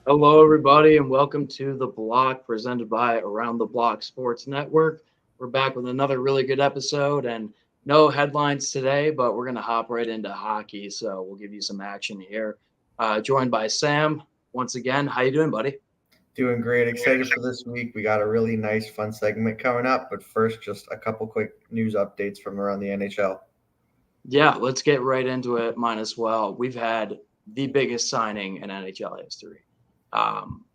Hello, everybody, and welcome to The Block, presented by Around the Block Sports Network. We're back with another really good episode, and no headlines today, but we're going to hop right into hockey, so we'll give you some action here. Joined by Sam, once again. How you doing, buddy? Doing great. Excited for this week. We got a really nice, fun segment coming up, but first, just a couple quick news updates from around the NHL. Yeah, let's get right into it, mine as well. We've had the biggest signing in NHL history.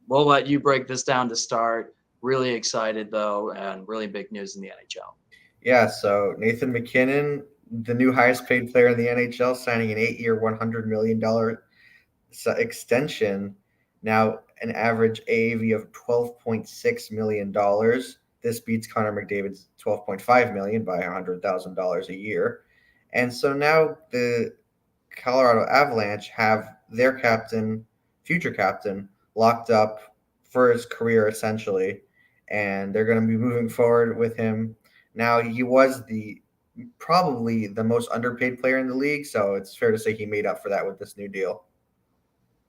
We'll let you break this down to start. Really excited, though, and really big news in the NHL. Yeah, so Nathan McKinnon, the new highest paid player in the NHL, signing an 8-year, $100 million extension. Now an average AAV of $12.6 million. This beats Connor McDavid's $12.5 million by $100,000 a year. And so now the Colorado Avalanche have their captain, future captain, locked up for his career essentially, and they're going to be moving forward with him. Now he was probably the most underpaid player in the league, so it's fair to say he made up for that with this new deal.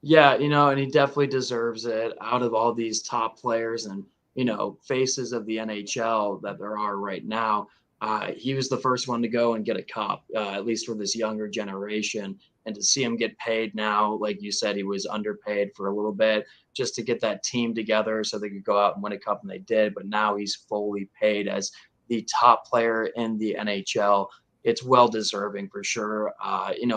Yeah, and he definitely deserves it out of all these top players and, faces of the NHL that there are right now. He was the first one to go and get a cup, at least for this younger generation. And to see him get paid now, like you said, he was underpaid for a little bit just to get that team together so they could go out and win a cup, and they did. But now he's fully paid as the top player in the NHL. It's well deserving for sure.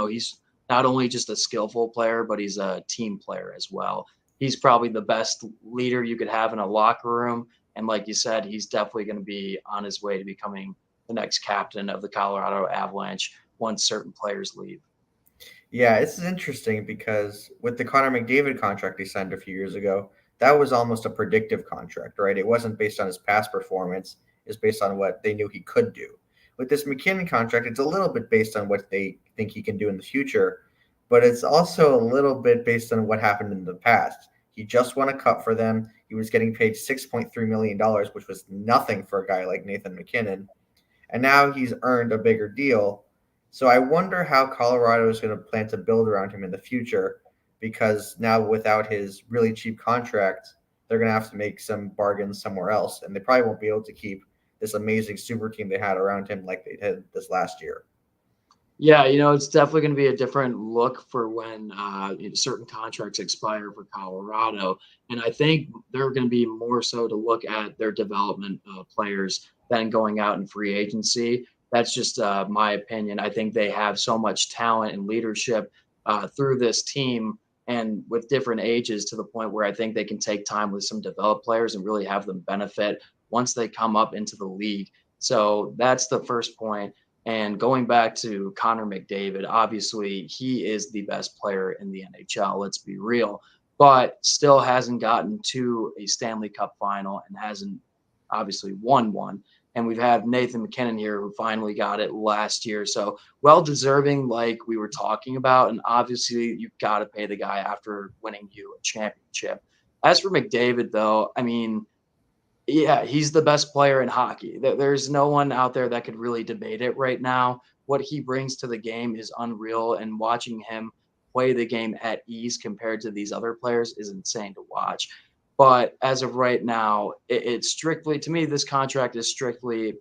He's not only just a skillful player, but he's a team player as well. He's probably the best leader you could have in a locker room. And like you said, he's definitely going to be on his way to becoming the next captain of the Colorado Avalanche once certain players leave. Yeah, this is interesting because with the Connor McDavid contract he signed a few years ago, that was almost a predictive contract, right? It wasn't based on his past performance. It's based on what they knew he could do. With this McKinnon contract, it's a little bit based on what they think he can do in the future, but it's also a little bit based on what happened in the past. He just won a cup for them. He was getting paid $6.3 million, which was nothing for a guy like Nathan McKinnon. And now he's earned a bigger deal. So I wonder how Colorado is going to plan to build around him in the future, because now without his really cheap contract, they're going to have to make some bargains somewhere else, and they probably won't be able to keep this amazing super team they had around him like they did this last year. Yeah, it's definitely going to be a different look for when certain contracts expire for Colorado. And I think they're going to be more so to look at their development players than going out in free agency. That's just my opinion. I think they have so much talent and leadership through this team and with different ages to the point where I think they can take time with some developed players and really have them benefit once they come up into the league. So that's the first point. And going back to Connor McDavid, obviously he is the best player in the NHL, let's be real, but still hasn't gotten to a Stanley Cup final and hasn't obviously won one. And we've had Nathan McKinnon here who finally got it last year. So well-deserving, like we were talking about. And obviously you've got to pay the guy after winning you a championship. As for McDavid, though, I mean, yeah, he's the best player in hockey. There's no one out there that could really debate it right now. What he brings to the game is unreal, and watching him play the game at ease compared to these other players is insane to watch. But as of right now, it's strictly, to me, this contract is strictly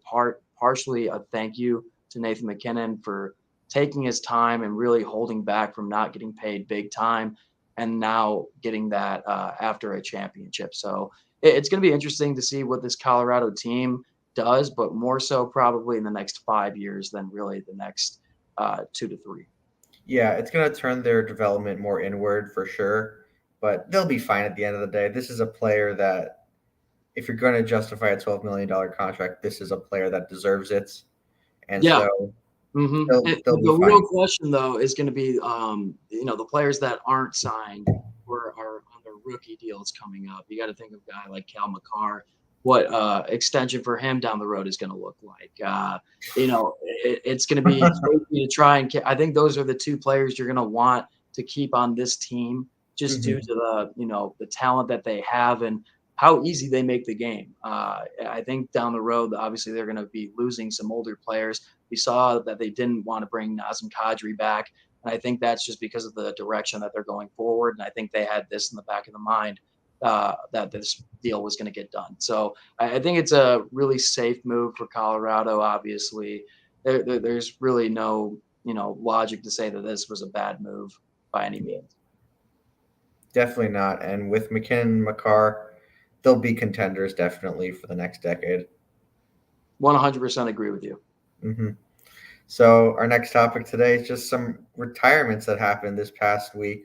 partially a thank you to Nathan McKinnon for taking his time and really holding back from not getting paid big time, and now getting that after a championship. So it's going to be interesting to see what this Colorado team does, but more so probably in the next 5 years than really the next 2 to 3. Yeah, it's going to turn their development more inward for sure, but they'll be fine at the end of the day. This is a player that, if you're going to justify a $12 million contract, this is a player that deserves it. And yeah. so they'll be the real question, though, is going to be, the players that aren't signed who are on their rookie deals coming up. You got to think of a guy like Cal McCarr. What extension for him down the road is going to look like. It's going to be crazy to try and. I think those are the two players you're going to want to keep on this team, just due to the talent that they have and how easy they make the game. I think down the road, obviously, they're going to be losing some older players. We saw that they didn't want to bring Nazem Kadri back, and I think that's just because of the direction that they're going forward. And I think they had this in the back of the mind that this deal was going to get done. So I think it's a really safe move for Colorado. Obviously, there's really no logic to say that this was a bad move by any means. Definitely not. And with McKinnon and McCarr, they'll be contenders definitely for the next decade. 100% agree with you. Mm-hmm. So our next topic today is just some retirements that happened this past week.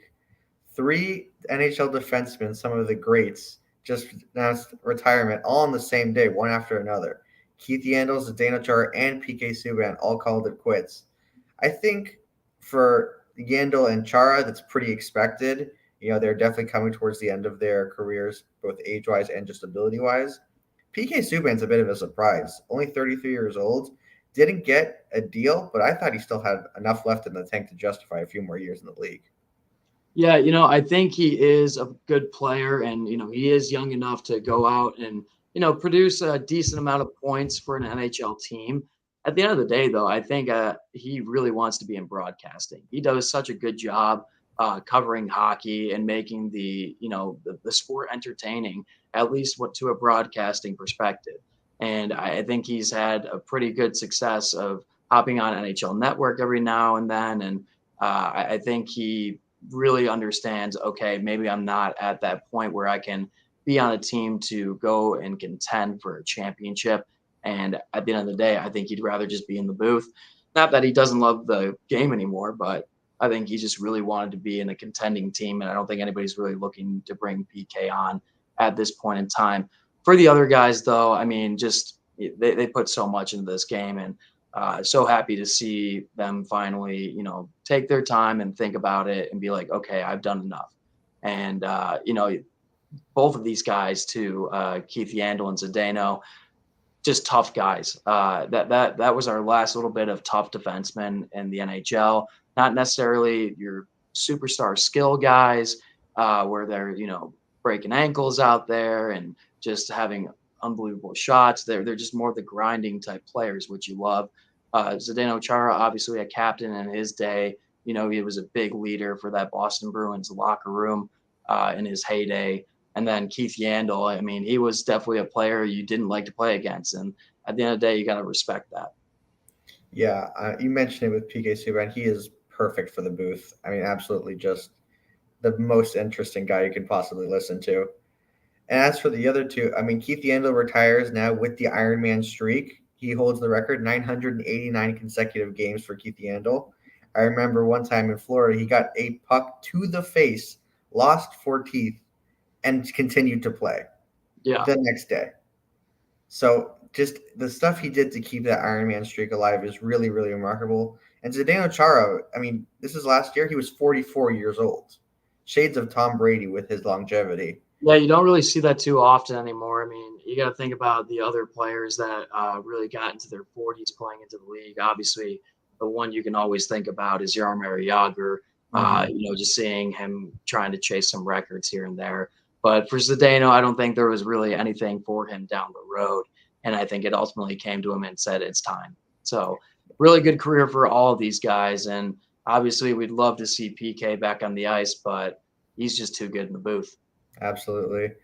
3 NHL defensemen, some of the greats, just announced retirement all on the same day, one after another. Keith Yandle, Zdeno Chara, and PK Subban all called it quits. I think for Yandle and Chara, that's pretty expected. They're definitely coming towards the end of their careers, both age-wise and just ability-wise. PK Subban's a bit of a surprise. Only 33 years old. Didn't get a deal, but I thought he still had enough left in the tank to justify a few more years in the league. Yeah, I think he is a good player, and he is young enough to go out and produce a decent amount of points for an NHL team. At the end of the day, though, I think he really wants to be in broadcasting. He does such a good job covering hockey and making the sport entertaining, at least to a broadcasting perspective. And I think he's had a pretty good success of hopping on NHL Network every now and then, and I think he really understands, okay, maybe I'm not at that point where I can be on a team to go and contend for a championship. And at the end of the day, I think he'd rather just be in the booth. Not that he doesn't love the game anymore, but I think he just really wanted to be in a contending team. And I don't think anybody's really looking to bring PK on at this point in time. For the other guys, though, I mean, just they put so much into this game, and so happy to see them finally, take their time and think about it and be like, okay, I've done enough. And, both of these guys too, Keith Yandle and Zdeno, just tough guys. That was our last little bit of tough defensemen in the NHL. Not necessarily your superstar skill guys, where they're, breaking ankles out there and just having unbelievable shots. They're just more the grinding type players, which you love. Zdeno Chara, obviously a captain in his day. He was a big leader for that Boston Bruins locker room in his heyday. And then Keith Yandle, I mean, he was definitely a player you didn't like to play against. And at the end of the day, you got to respect that. Yeah, you mentioned it with PK Subban. He is perfect for the booth. I mean, absolutely just the most interesting guy you could possibly listen to. And as for the other two, I mean, Keith Yandle retires now with the Iron Man streak. He holds the record, 989 consecutive games for Keith Yandle. I remember one time in Florida, he got a puck to the face, lost 4 teeth, and continued to play the next day. So just the stuff he did to keep that Iron Man streak alive is really, really remarkable. And Zdeno Chara, I mean, this is last year. He was 44 years old. Shades of Tom Brady with his longevity. Yeah, you don't really see that too often anymore. I mean, you got to think about the other players that really got into their 40s playing into the league. Obviously, the one you can always think about is Jaromir Jagr. Just seeing him trying to chase some records here and there. But for Zdeno, I don't think there was really anything for him down the road. And I think it ultimately came to him and said, it's time. So really good career for all of these guys. And obviously we'd love to see PK back on the ice, but he's just too good in the booth. Absolutely.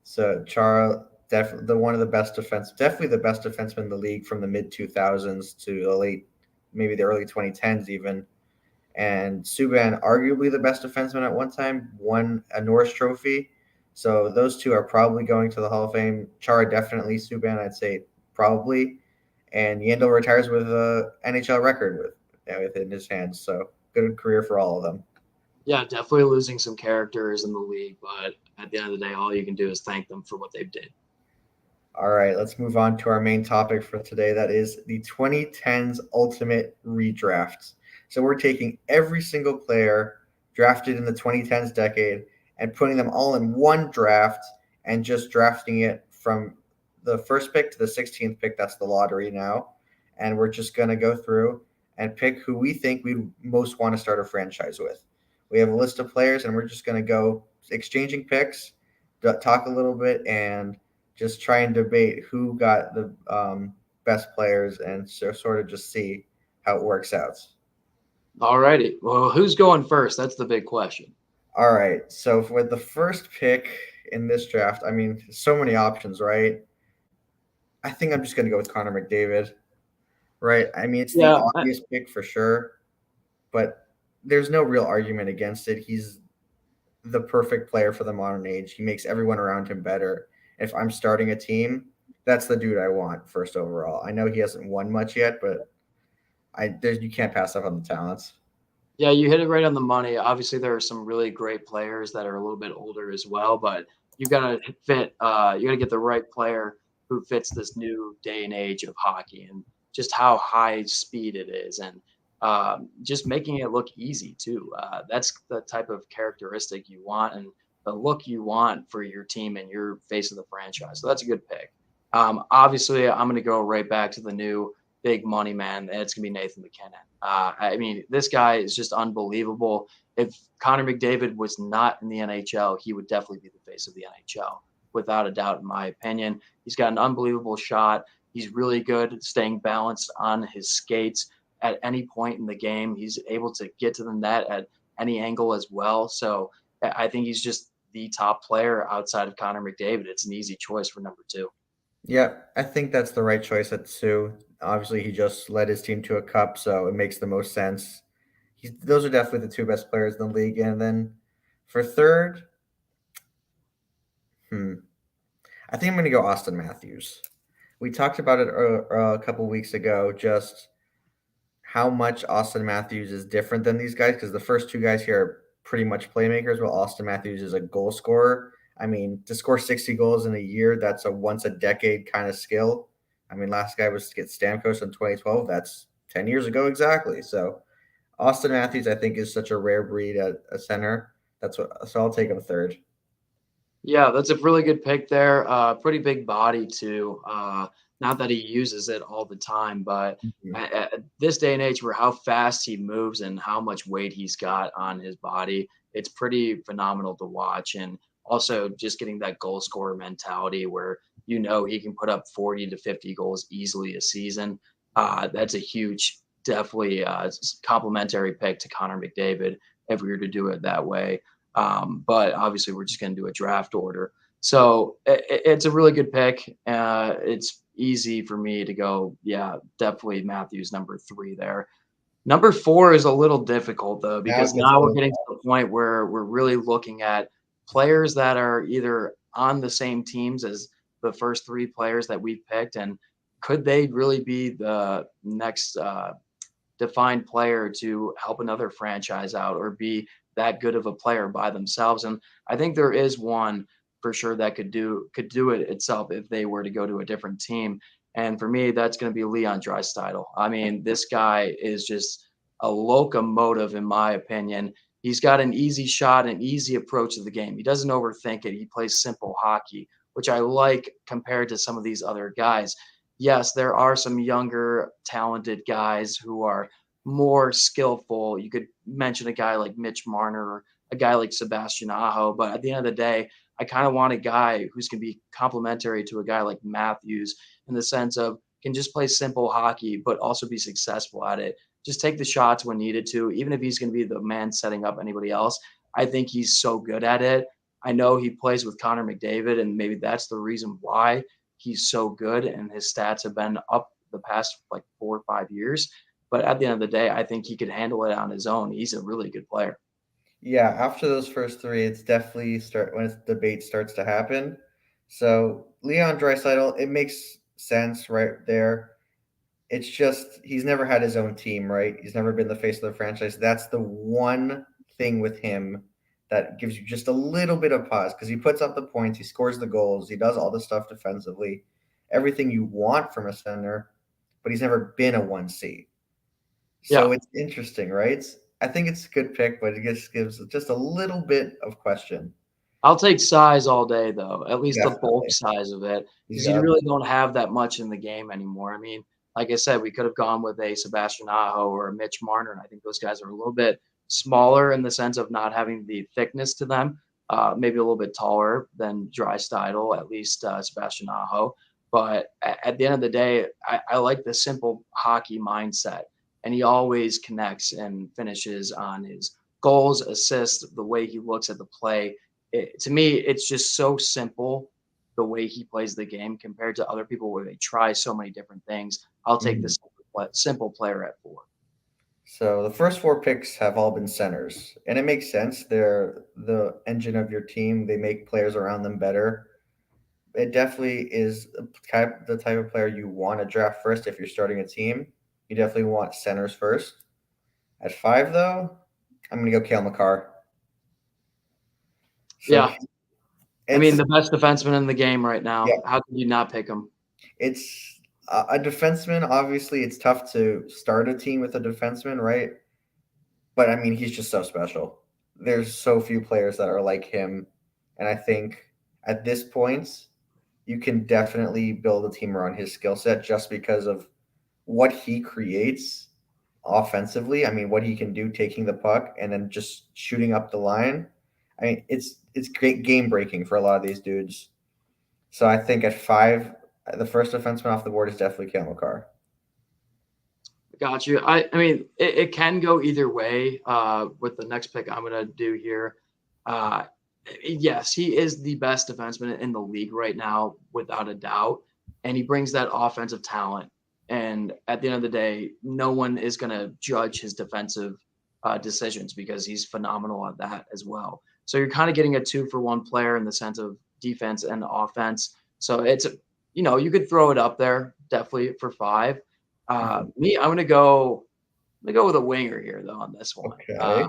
So Chara, definitely the best defenseman in the league from the mid 2000s to the early 2010s even. And Subban, arguably the best defenseman at one time, won a Norris Trophy. So those two are probably going to the Hall of Fame. Chara definitely, Subban I'd say probably. And Yandle retires with an NHL record within his hands. So good career for all of them. Yeah, definitely losing some characters in the league, but at the end of the day, all you can do is thank them for what they did. All right, let's move on to our main topic for today. That is the 2010s Ultimate Redraft. So we're taking every single player drafted in the 2010s decade and putting them all in one draft and just drafting it from the first pick to the 16th pick. That's the lottery now. And we're just going to go through and pick who we think we most want to start a franchise with. We have a list of players, and we're just going to go exchanging picks, talk a little bit, and just try and debate who got the best players and sort of just see how it works out. All righty. Well, who's going first? That's the big question. All right. So for the first pick in this draft, I mean, so many options, right? I think I'm just going to go with Connor McDavid, right? I mean, it's the Yeah, obvious pick for sure, but there's no real argument against it. He's the perfect player for the modern age. He makes everyone around him better. If I'm starting a team, that's the dude I want first overall. I know he hasn't won much yet, but you can't pass up on the talents. yeah, you hit it right on the money. Obviously, there are some really great players that are a little bit older as well, but you gotta you gotta get the right player who fits this new day and age of hockey and just how high speed it is, and just making it look easy too. That's the type of characteristic you want and the look you want for your team and your face of the franchise. So that's a good pick. Obviously, I'm going to go right back to the new big money man, and it's going to be Nathan McKinnon. I mean, this guy is just unbelievable. If Connor McDavid was not in the NHL, he would definitely be the face of the NHL, without a doubt, in my opinion. He's got an unbelievable shot. He's really good at staying balanced on his skates at any point in the game. He's able to get to the net at any angle as well. So I think he's just the top player outside of Connor McDavid. It's an easy choice for number two. Yeah, I think that's the right choice at Sue. Obviously, he just led his team to a cup, so it makes the most sense. Those are definitely the two best players in the league. And then for third, I think I'm going to go Austin Matthews. We talked about it a couple weeks ago, just how much Austin Matthews is different than these guys, because the first two guys here are pretty much playmakers, while Austin Matthews is a goal scorer. I mean, to score 60 goals in a year, that's a once a decade kind of skill. I mean, last guy was to get Stamkos in 2012. That's 10 years ago exactly. So Austin Matthews, I think, is such a rare breed at a center. So I'll take him third. Yeah, that's a really good pick there. Pretty big body too. Not that he uses it all the time, but Mhm. at this day and age, where how fast he moves and how much weight he's got on his body, it's pretty phenomenal to watch. And also, just getting that goal scorer mentality, where he can put up 40 to 50 goals easily a season. That's a huge, definitely complimentary pick to Connor McDavid if we were to do it that way. But obviously, we're just going to do a draft order. So it's a really good pick. It's easy for me to go, yeah, definitely Matthews number three there. Number four is a little difficult though, Now because it gets now a we're little getting to the point where we're really looking at players that are either on the same teams as the first three players that we've picked, and could they really be the next defined player to help another franchise out or be that good of a player by themselves. And I think there is one for sure that could do it itself if they were to go to a different team. And for me, that's going to be Leon Draisaitl. I mean, this guy is just a locomotive, in my opinion. He's got an easy shot, an easy approach to the game. He doesn't overthink it. He plays simple hockey, which I like compared to some of these other guys. Yes, there are some younger, talented guys who are more skillful. You could mention a guy like Mitch Marner or a guy like Sebastian Aho, but at the end of the day, I kind of want a guy who's going to be complementary to a guy like Matthews in the sense of can just play simple hockey, but also be successful at it. Just take the shots when needed to, even if he's going to be the man setting up anybody else. I think he's so good at it. I know he plays with Connor McDavid, and maybe that's the reason why he's so good and his stats have been up the past like 4 or 5 years. But at the end of the day, I think he could handle it on his own. He's a really good player. Yeah, after those first three, it's definitely start when it's debate starts to happen. So Leon Draisaitl, it makes sense right there. It's just he's never had his own team, right? He's never been the face of the franchise. That's the one thing with him that gives you just a little bit of pause because he puts up the points, he scores the goals, he does all the stuff defensively, everything you want from a center, but he's never been a 1C. So Yeah. it's interesting, right? I think it's a good pick, but it just gives just a little bit of question. I'll take size all day, though, at least the bulk Definitely. size of it, He's because you got really don't have that much in the game anymore. I mean, like I said, we could have gone with a Sebastian Aho or a Mitch Marner, and I think those guys are a little bit smaller in the sense of not having the thickness to them, maybe a little bit taller than Draisaitl, at least Sebastian Aho. But at the end of the day, I like the simple hockey mindset, and he always connects and finishes on his goals, assists, the way he looks at the play. To me, it's just so simple the way he plays the game compared to other people where they try so many different things. I'll take the Mhm. simple player at 4. So the first four picks have all been centers, and it makes sense. They're the engine of your team. They make players around them better. It definitely is the type of player you want to draft first if you're starting a team. You definitely want centers first. At 5, though, I'm going to go Kale McCarr. So Yeah, I mean it's the best defenseman in the game right now. yeah, How can you not pick him? it's a defenseman. Obviously, it's tough to start a team with a defenseman, right? But I mean, he's just so special. There's so few players that are like him, and I think at this point, you can definitely build a team around his skill set just because of what he creates offensively. I mean, what he can do taking the puck and then just shooting up the line. I mean, it's great game breaking for a lot of these dudes. So I think at 5, the first defenseman off the board is definitely Cale Makar. Got you. I mean, it can go either way with the next pick I'm going to do here. Uh, yes, he is the best defenseman in the league right now, without a doubt. And he brings that offensive talent. And at the end of the day, no one is going to judge his defensive decisions because he's phenomenal at that as well. So you're kind of getting a 2-for-1 player in the sense of defense and offense. So you could throw it up there definitely for 5. Mhm. Me, I'm gonna go with a winger here though on this one. Okay. I'm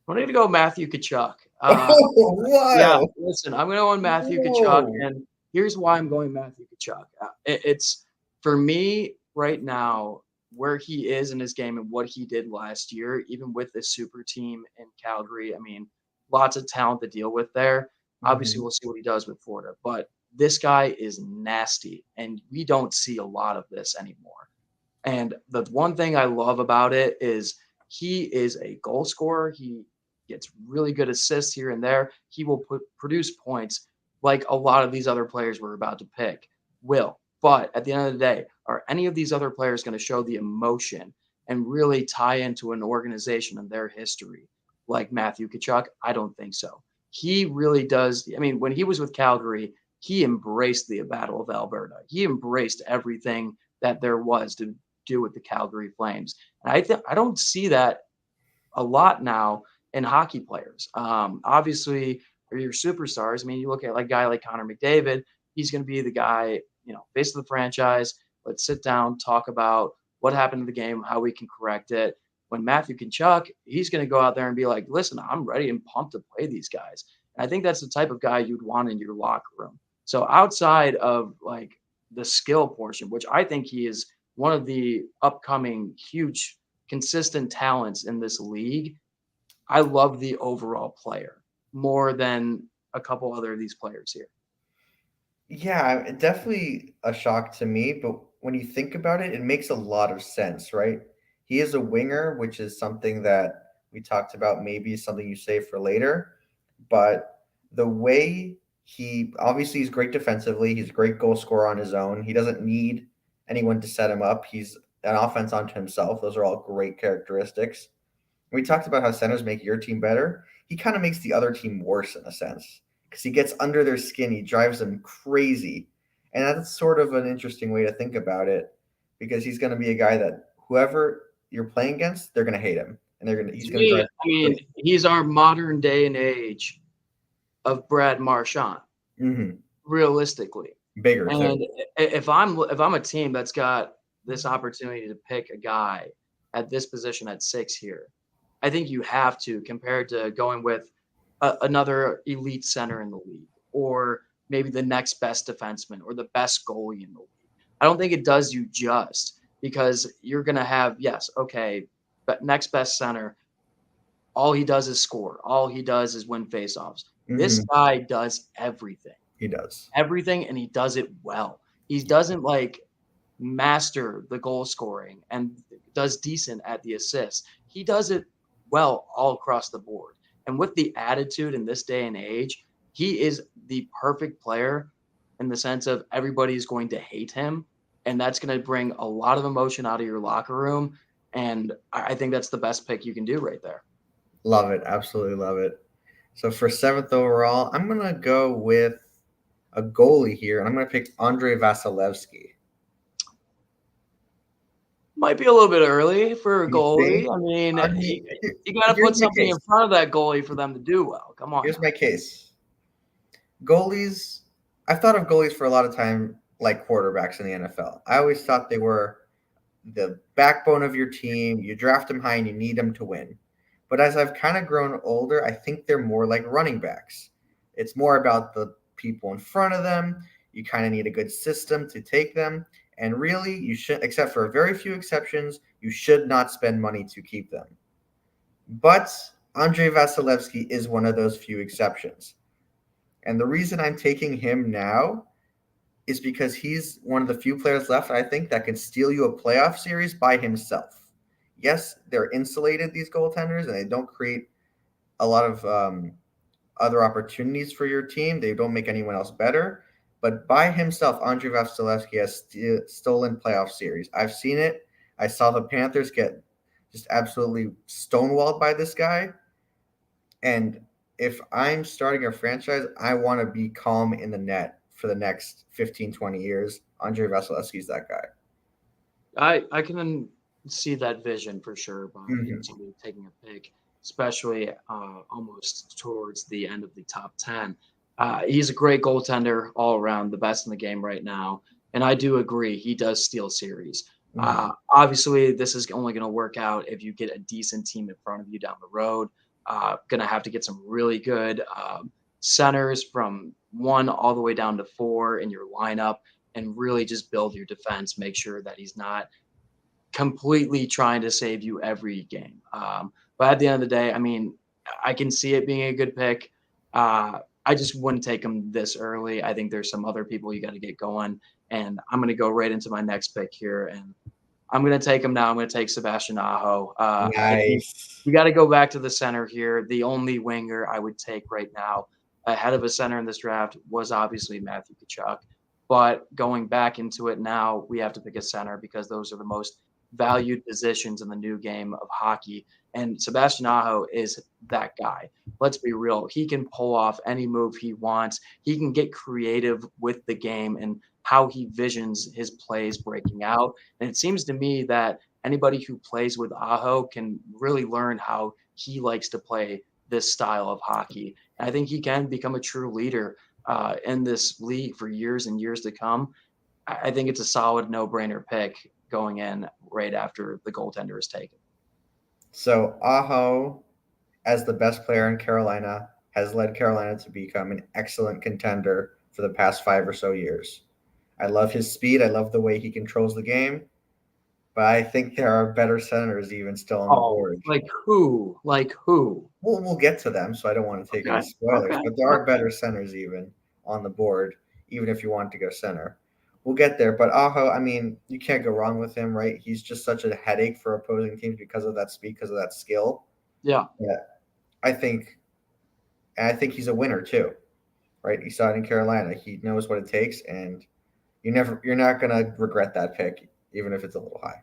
gonna go Matthew Tkachuk. Oh, Yeah, wow. listen, I'm gonna go on Matthew Tkachuk, Whoa. and here's why I'm going Matthew Tkachuk. It's for me right now where he is in his game and what he did last year, even with this super team in Calgary. I mean, lots of talent to deal with there. Obviously, Mhm. we'll see what he does with Florida, but this guy is nasty, and we don't see a lot of this anymore. And the one thing I love about it is he is a goal scorer. He gets really good assists here and there. He will produce points like a lot of these other players we're about to pick will. But at the end of the day, are any of these other players going to show the emotion and really tie into an organization and their history like Matthew Tkachuk? I don't think so. He really does. I mean, when he was with Calgary, he embraced the Battle of Alberta. He embraced everything that there was to do with the Calgary Flames. And I don't see that a lot now in hockey players. Obviously, are your superstars. I mean, you look at like a guy like Connor McDavid. He's going to be the guy, face of the franchise. Let's sit down, talk about what happened in the game, how we can correct it. When Matthew Tkachuk, he's going to go out there and be like, "Listen, I'm ready and pumped to play these guys." And I think that's the type of guy you'd want in your locker room. So outside of like the skill portion, which I think he is one of the upcoming huge consistent talents in this league, I love the overall player more than a couple other of these players here. Yeah, definitely a shock to me, but when you think about it, it makes a lot of sense, right? He is a winger, which is something that we talked about, maybe something you save for later. But the way he obviously he's great defensively, he's a great goal scorer on his own. He doesn't need anyone to set him up. He's an offense onto himself. Those are all great characteristics. We talked about how centers make your team better. He kind of makes the other team worse in a sense because he gets under their skin. He drives them crazy. And that's sort of an interesting way to think about it because he's going to be a guy that whoever you're playing against, they're going to hate him and he's To going to me, drive I mean, them he's our modern day and age of Brad Marchand, crazy. realistically. Bigger too. And if I'm a team that's got this opportunity to pick a guy at this position at 6 here, I think you have to compared to going with another elite center in the league or maybe the next best defenseman or the best goalie in the league. I don't think it does you just because you're going to have, yes, okay, but next best center, all he does is score. All he does is win faceoffs. This Mhm. guy does everything. He does. Everything, and he does it well. He doesn't, like, master the goal scoring and does decent at the assists. He does it well all across the board. And with the attitude in this day and age, he is the perfect player in the sense of everybody's going to hate him. And that's going to bring a lot of emotion out of your locker room. And I think that's the best pick you can do right there. Love it. Absolutely love it. So for seventh overall, I'm gonna go with a goalie here, and I'm gonna pick Andre Vasilevsky. Might be a little bit early for a You see? goalie. I mean, you got to Here's put my something case. in front of that goalie for them to do well. Come on Here's now. my case. Goalies, I've thought of goalies for a lot of time like quarterbacks in the NFL. I always thought they were the backbone of your team. You draft them high and you need them to win. But as I've kind of grown older, I think they're more like running backs. It's more about the people in front of them. You kind of need a good system to take them. And really, you should, except for very few exceptions, you should not spend money to keep them. But Andre Vasilevsky is one of those few exceptions. And the reason I'm taking him now is because he's one of the few players left, I think, that can steal you a playoff series by himself. Yes, they're insulated, these goaltenders, and they don't create a lot of other opportunities for your team. They don't make anyone else better. But by himself, Andrei Vasilevsky has stolen playoff series. I've seen it. I saw the Panthers get just absolutely stonewalled by this guy. And if I'm starting a franchise, I want to be calm in the net for the next 15, 20 years. Andrei Vasilevsky's that guy. I can see that vision for sure by Mm-hmm. somebody taking a pick, especially almost towards the end of the top 10. He's a great goaltender all around, the best in the game right now. And I do agree, he does steal series. Mm-hmm. Obviously, this is only going to work out if you get a decent team in front of you down the road. Going to have to get some really good centers from 1 all the way down to 4 in your lineup and really just build your defense. Make sure that he's not completely trying to save you every game. But at the end of the day, I mean, I can see it being a good pick. I just wouldn't take him this early. I think there's some other people you got to get going. And I'm going to go right into my next pick here. And I'm going to take him now. I'm going to take Sebastian Aho. I think Nice. we got to go back to the center here. The only winger I would take right now ahead of a center in this draft was obviously Matthew Tkachuk. But going back into it now, we have to pick a center because those are the most valued positions in the new game of hockey. And Sebastian Aho is that guy. Let's be real. He can pull off any move he wants. He can get creative with the game and how he visions his plays breaking out. And it seems to me that anybody who plays with Aho can really learn how he likes to play this style of hockey. And I think he can become a true leader in this league for years and years to come. I think it's a solid no-brainer pick going in right after the goaltender is taken. So Aho, as the best player in Carolina, has led Carolina to become an excellent contender for the past 5 or so years. I love his speed. I love the way he controls the game. But I think there are better centers even still on the Oh, board. like who? Like who? We'll get to them, so I don't want to take any Okay, spoilers. okay, But there are okay. better centers even on the board, even if you want to go center. We'll get there. But Aho, I mean, you can't go wrong with him, right? He's just such a headache for opposing teams because of that speed, because of that skill. Yeah, Yeah, I think, and I think he's a winner too, right? He saw it in Carolina. He knows what it takes, and you're not gonna regret that pick, even if it's a little high.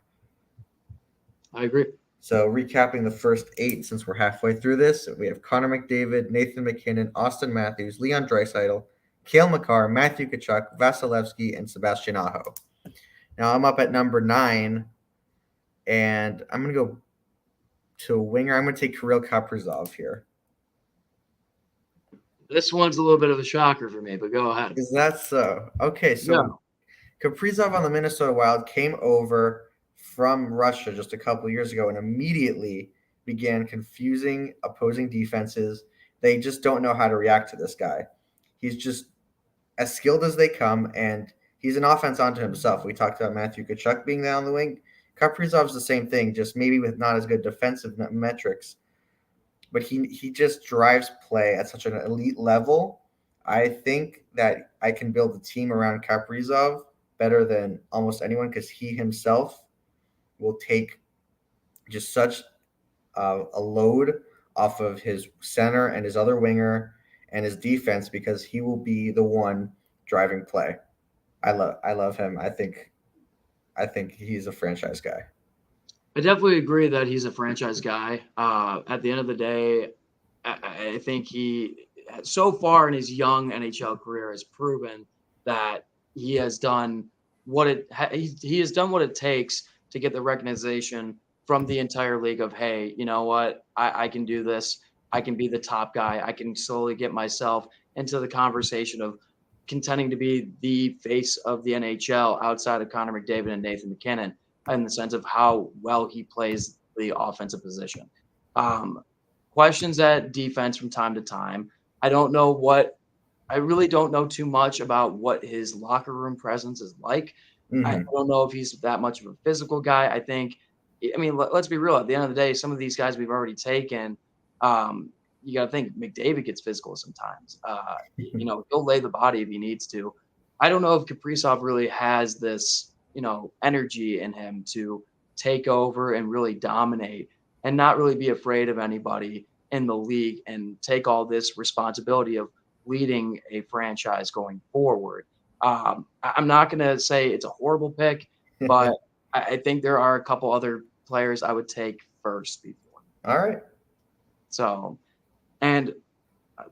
I agree. So recapping the first 8, since we're halfway through this, we have Connor McDavid, Nathan McKinnon, Austin Matthews, Leon Draisaitl, Cale Makar, Matthew Tkachuk, Vasilevsky, and Sebastian Aho. Now I'm up at number 9, and I'm gonna go to a winger. I'm gonna take Kirill Kaprizov here. This one's a little bit of a shocker for me, but go ahead. Is that so? Okay, Yeah. so Kaprizov on the Minnesota Wild came over from Russia just a couple years ago and immediately began confusing opposing defenses. They just don't know how to react to this guy. He's just as skilled as they come, and he's an offense onto himself. We talked about Matthew Tkachuk being down the wing. Kaprizov's the same thing, just maybe with not as good defensive metrics. but he just drives play at such an elite level. I think that I can build a team around Kaprizov better than almost anyone because he himself will take just such a load off of his center and his other winger and his defense because he will be the one driving play. I love him. I think he's a franchise guy. I definitely agree that he's a franchise guy. At the end of the day, I think he, so far in his young NHL career, has proven that he has done he has done what it takes to get the recognition from the entire league of, hey, you know what, I can do this. I can be the top guy. I can slowly get myself into the conversation of contending to be the face of the NHL outside of Connor McDavid and Nathan McKinnon in the sense of how well he plays the offensive position. Um, Questions at defense from time to time. I don't know what I really don't know too much about what his locker room presence is like. I Hmm. don't know if he's that much of a physical guy. I mean, let's be real. At the end of the day, some of these guys we've already taken, um, you got to think McDavid gets physical sometimes. He'll lay the body if he needs to. I don't know if Kaprizov really has this, energy in him to take over and really dominate and not really be afraid of anybody in the league and take all this responsibility of leading a franchise going forward. I'm not going to say it's a horrible pick, but I think there are a couple other players I would take first before. All right. So, and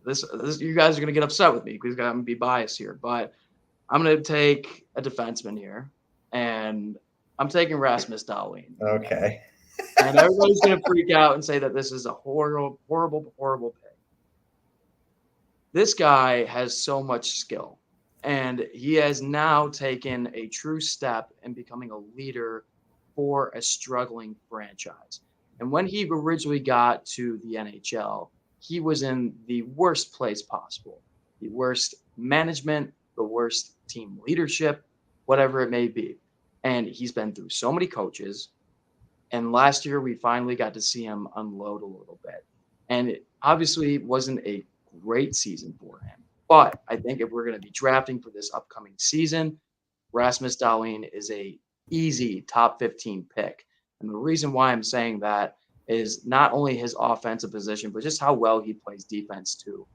this you guys are going to get upset with me because I'm going to be biased here, but I'm going to take a defenseman here, and I'm taking Rasmus Dahlin. Okay. And everybody's going to freak out and say that this is a horrible, horrible, horrible pick. This guy has so much skill, and he has now taken a true step in becoming a leader for a struggling franchise. And when he originally got to the NHL, he was in the worst place possible, the worst management, the worst team leadership, whatever it may be. And he's been through so many coaches. And last year, we finally got to see him unload a little bit. And it obviously wasn't a great season for him. But I think if we're going to be drafting for this upcoming season, Rasmus Dahlin is a easy top 15 pick. And the reason why I'm saying that is not only his offensive position, but just how well he plays defense too.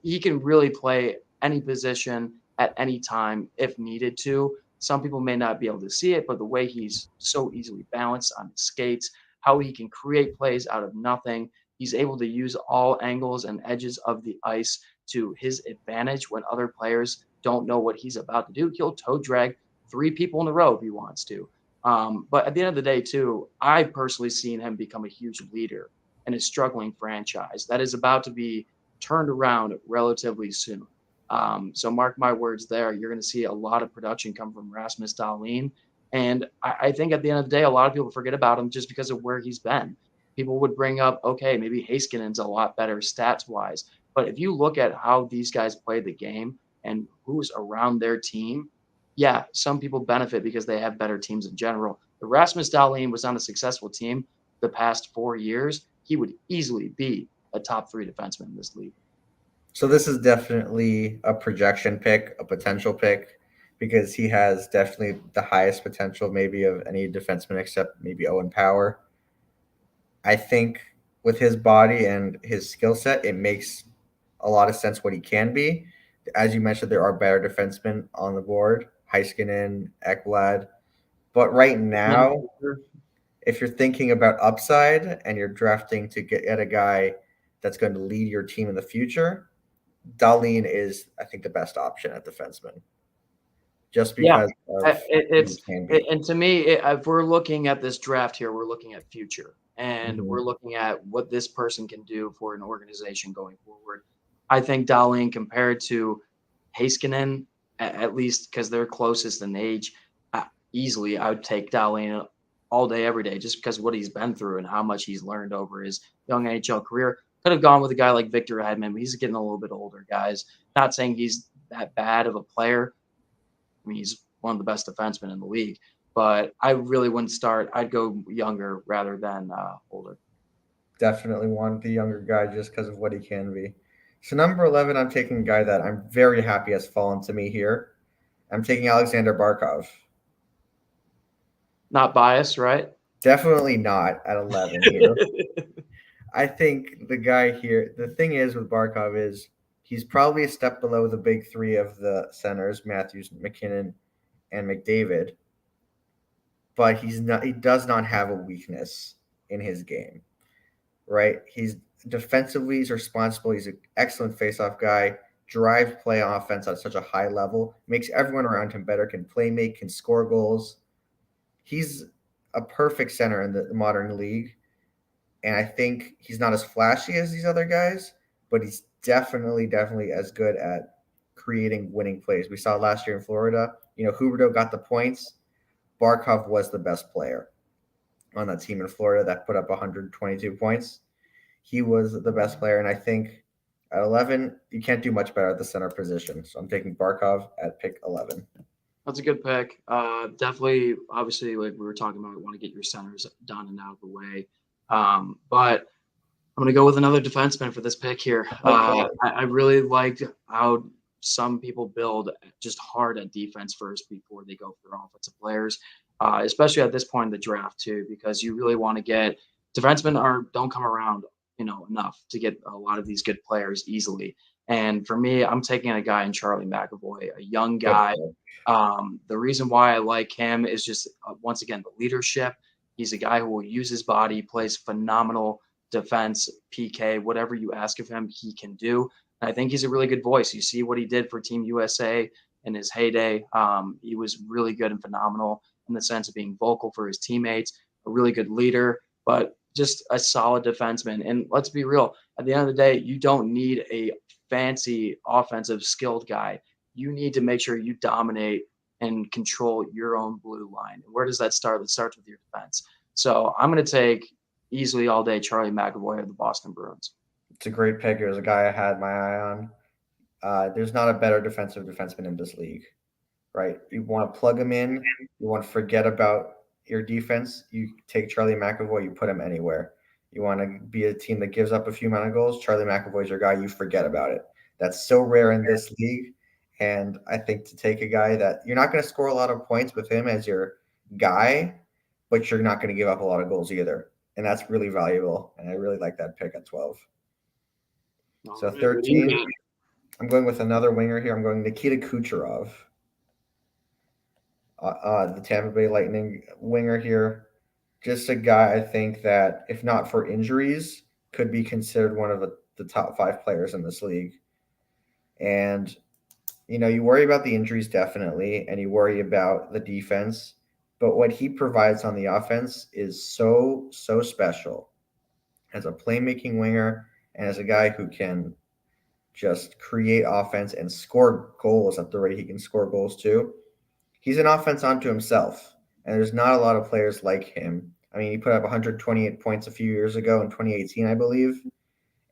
He can really play any position at any time if needed to. Some people may not be able to see it, but the way he's so easily balanced on his skates, how he can create plays out of nothing. He's able to use all angles and edges of the ice to his advantage when other players don't know what he's about to do. He'll toe drag three people in a row if he wants to. But at the end of the day, too, I've personally seen him become a huge leader in a struggling franchise that is about to be turned around relatively soon. So mark my words there. You're going to see a lot of production come from Rasmus Dahlin. And I think at the end of the day, a lot of people forget about him just because of where he's been. People would bring up, okay, maybe Haskins a lot better stats wise. But if you look at how these guys play the game and who's around their team, yeah, some people benefit because they have better teams in general. If Rasmus Dahlin was on a successful team the past 4 years, he would easily be a top three defenseman in this league. So this is definitely a projection pick, a potential pick, because he has definitely the highest potential maybe of any defenseman except maybe Owen Power. I think with his body and his skill set, it makes a lot of sense what he can be. As you mentioned, there are better defensemen on the board, Heiskanen, Ekblad. But right now, if you're thinking about upside and you're drafting to get at a guy that's going to lead your team in the future, Dahlin is, I think, the best option at defenseman, just Yeah, because of what he it's can be. and to me, if we're looking at this draft here, we're looking at future, and Mhm. we're looking at what this person can do for an organization going forward. I think Darlene compared to Heiskanen, at least because they're closest in age, easily I would take Darlene all day, every day, just because of what he's been through and how much he's learned over his young NHL career. Could have gone with a guy like Victor Hedman, but he's getting a little bit older, guys. Not saying he's that bad of a player. I mean, he's one of the best defensemen in the league, but I really wouldn't start. I'd go younger rather than older. Definitely want the younger guy just because of what he can be. So number 11, I'm taking a guy that I'm very happy has fallen to me here. I'm taking Alexander Barkov. Not biased, right? Definitely not at 11 here. I think the guy here, the thing is with Barkov is he's probably a step below the big three of the centers, Matthews, McKinnon, and McDavid, but he does not have a weakness in his game, right? He's defensively he's responsible. He's an excellent faceoff guy, drives play on offense at such a high level, makes everyone around him better, can play make, can score goals. He's a perfect center in the modern league. And I think he's not as flashy as these other guys, but he's definitely as good at creating winning plays. We saw last year in Florida, Huberdeau got the points. Barkov was the best player on that team in Florida that put up 122 points. He was the best player, and I think at 11, you can't do much better at the center position. So I'm taking Barkov at pick 11. That's a good pick. Definitely, obviously, like we were talking about, want to get your centers done and out of the way. But I'm going to go with another defenseman for this pick here. Okay. I really liked how some people build just hard at defense first before they go for their offensive players, especially at this point in the draft too, because you really want to get defensemen don't come around, enough to get a lot of these good players easily. And for me, I'm taking a guy in Charlie McAvoy, a young guy. The reason why I like him is just once again the leadership. He's a guy who will use his body, plays phenomenal defense, PK, whatever you ask of him, he can do. And I think he's a really good voice. You see what he did for Team USA in his heyday. He was really good and phenomenal in the sense of being vocal for his teammates, a really good leader, but just a solid defenseman. And let's be real, at the end of the day, you don't need a fancy offensive skilled guy. You need to make sure you dominate and control your own blue line. And where does that start? It starts with your defense. So I'm going to take easily all day Charlie McAvoy of the Boston Bruins. It's a great pick. It was a guy I had my eye on. There's not a better defensive defenseman in this league, right? You want to plug him in. You want to forget about your defense. You take Charlie McAvoy, you put him anywhere. You want to be a team that gives up a few amount of goals. Charlie McAvoy's your guy. You forget about it. That's so rare in this league. And I think to take a guy that you're not going to score a lot of points with him as your guy, but you're not going to give up a lot of goals either. And that's really valuable. And I really like that pick at 12. So 13, I'm going with another winger here. I'm going Nikita Kucherov, the Tampa Bay Lightning winger here. Just a guy I think that, if not for injuries, could be considered one of the top 5 players in this league. And, you worry about the injuries definitely, and you worry about the defense. But what he provides on the offense is so special as a playmaking winger and as a guy who can just create offense and score goals at the rate he can score goals too. He's an offense unto himself, and there's not a lot of players like him. I mean, he put up 128 points a few years ago in 2018, I believe.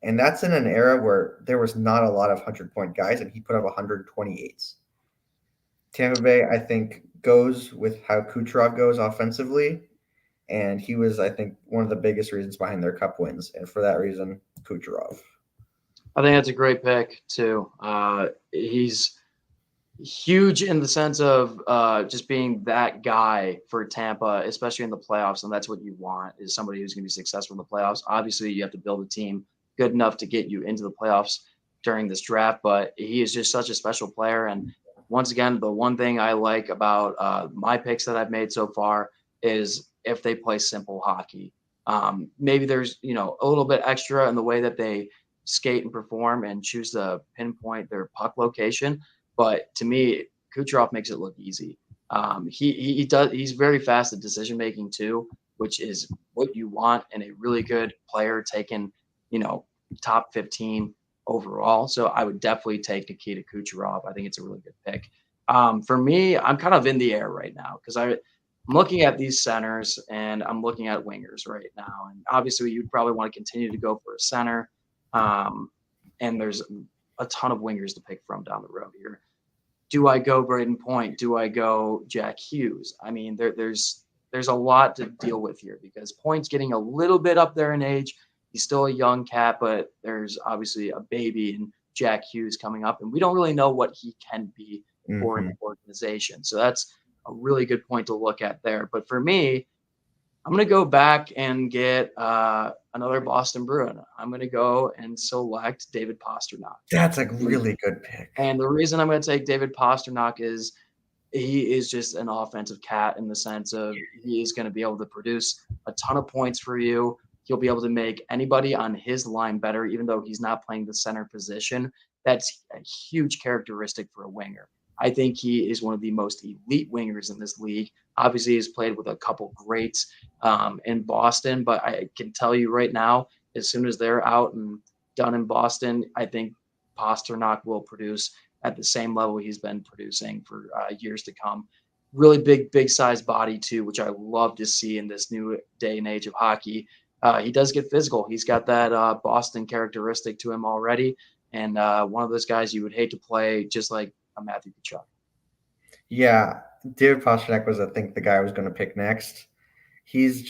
And that's in an era where there was not a lot of 100-point guys, and he put up 128s. Tampa Bay, I think, goes with how Kucherov goes offensively, and he was, I think, one of the biggest reasons behind their cup wins. And for that reason, Kucherov. I think that's a great pick too. He's huge in the sense of just being that guy for Tampa, especially in the playoffs. And that's what you want, is somebody who's going to be successful in the playoffs. Obviously, you have to build a team good enough to get you into the playoffs during this draft, but he is just such a special player. And once again, the one thing I like about my picks that I've made so far is if they play simple hockey. Maybe there's, a little bit extra in the way that they skate and perform and choose to pinpoint their puck location. But to me, Kucherov makes it look easy. He's very fast at decision making too, which is what you want in a really good player taken, top 15 overall. So I would definitely take Nikita Kucherov. I think it's a really good pick. For me, I'm kind of in the air right now because I'm looking at these centers and I'm looking at wingers right now. And obviously you'd probably want to continue to go for a center. And there's a ton of wingers to pick from down the road here. Do I go Braden Point? Do I go Jack Hughes? I mean, there's a lot to deal with here because Point's getting a little bit up there in age. He's still a young cat, but there's obviously a baby in Jack Hughes coming up, and we don't really know what he can be for an Mm-hmm. organization. So that's a really good point to look at there. But for me, I'm going to go back and get another Boston Bruin. I'm going to go and select David Pastrnak. That's a really good pick. And the reason I'm going to take David Pastrnak is he is just an offensive cat in the sense of he is going to be able to produce a ton of points for you. He'll be able to make anybody on his line better, even though he's not playing the center position. That's a huge characteristic for a winger. I think he is one of the most elite wingers in this league. Obviously, he's played with a couple greats in Boston, but I can tell you right now, as soon as they're out and done in Boston, I think Pastrnak will produce at the same level he's been producing for years to come. Really big size body too, which I love to see in this new day and age of hockey. He does get physical. He's got that Boston characteristic to him already, and one of those guys you would hate to play just like a Matthew Tkachuk. Yeah, David Pastrnak was, I think, the guy I was going to pick next. He's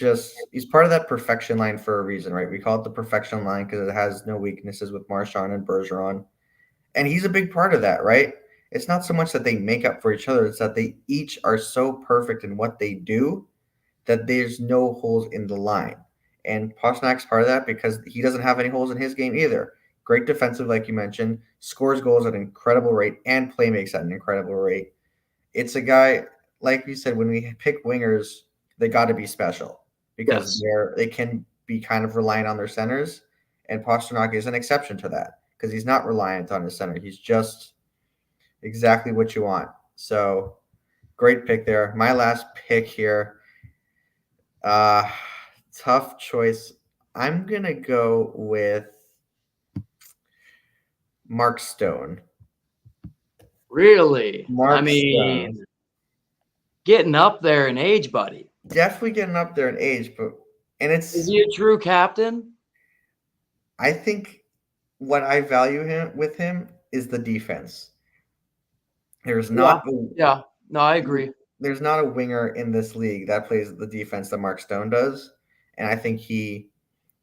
part of that perfection line for a reason, right? We call it the perfection line because it has no weaknesses with Marchand and Bergeron. And he's a big part of that, right? It's not so much that they make up for each other, it's that they each are so perfect in what they do that there's no holes in the line. And Pasternak's part of that because he doesn't have any holes in his game either. Great defensive, like you mentioned, scores goals at an incredible rate and play makes at an incredible rate. It's a guy, like you said, when we pick wingers, they got to be special because Yes. they can be kind of reliant on their centers. And Pastrnak is an exception to that because he's not reliant on his center. He's just exactly what you want. So great pick there. My last pick here. Uh, tough choice. I'm going to go with Mark Stone. Really? I Mark Stone. mean, getting up there in age, buddy. Definitely getting up there in age, but and Is it's he a true captain? I think what I value him with him is the defense. There's Yeah. not a, Yeah. No, I agree. there's not a winger in this league that plays the defense that Mark Stone does, and I think he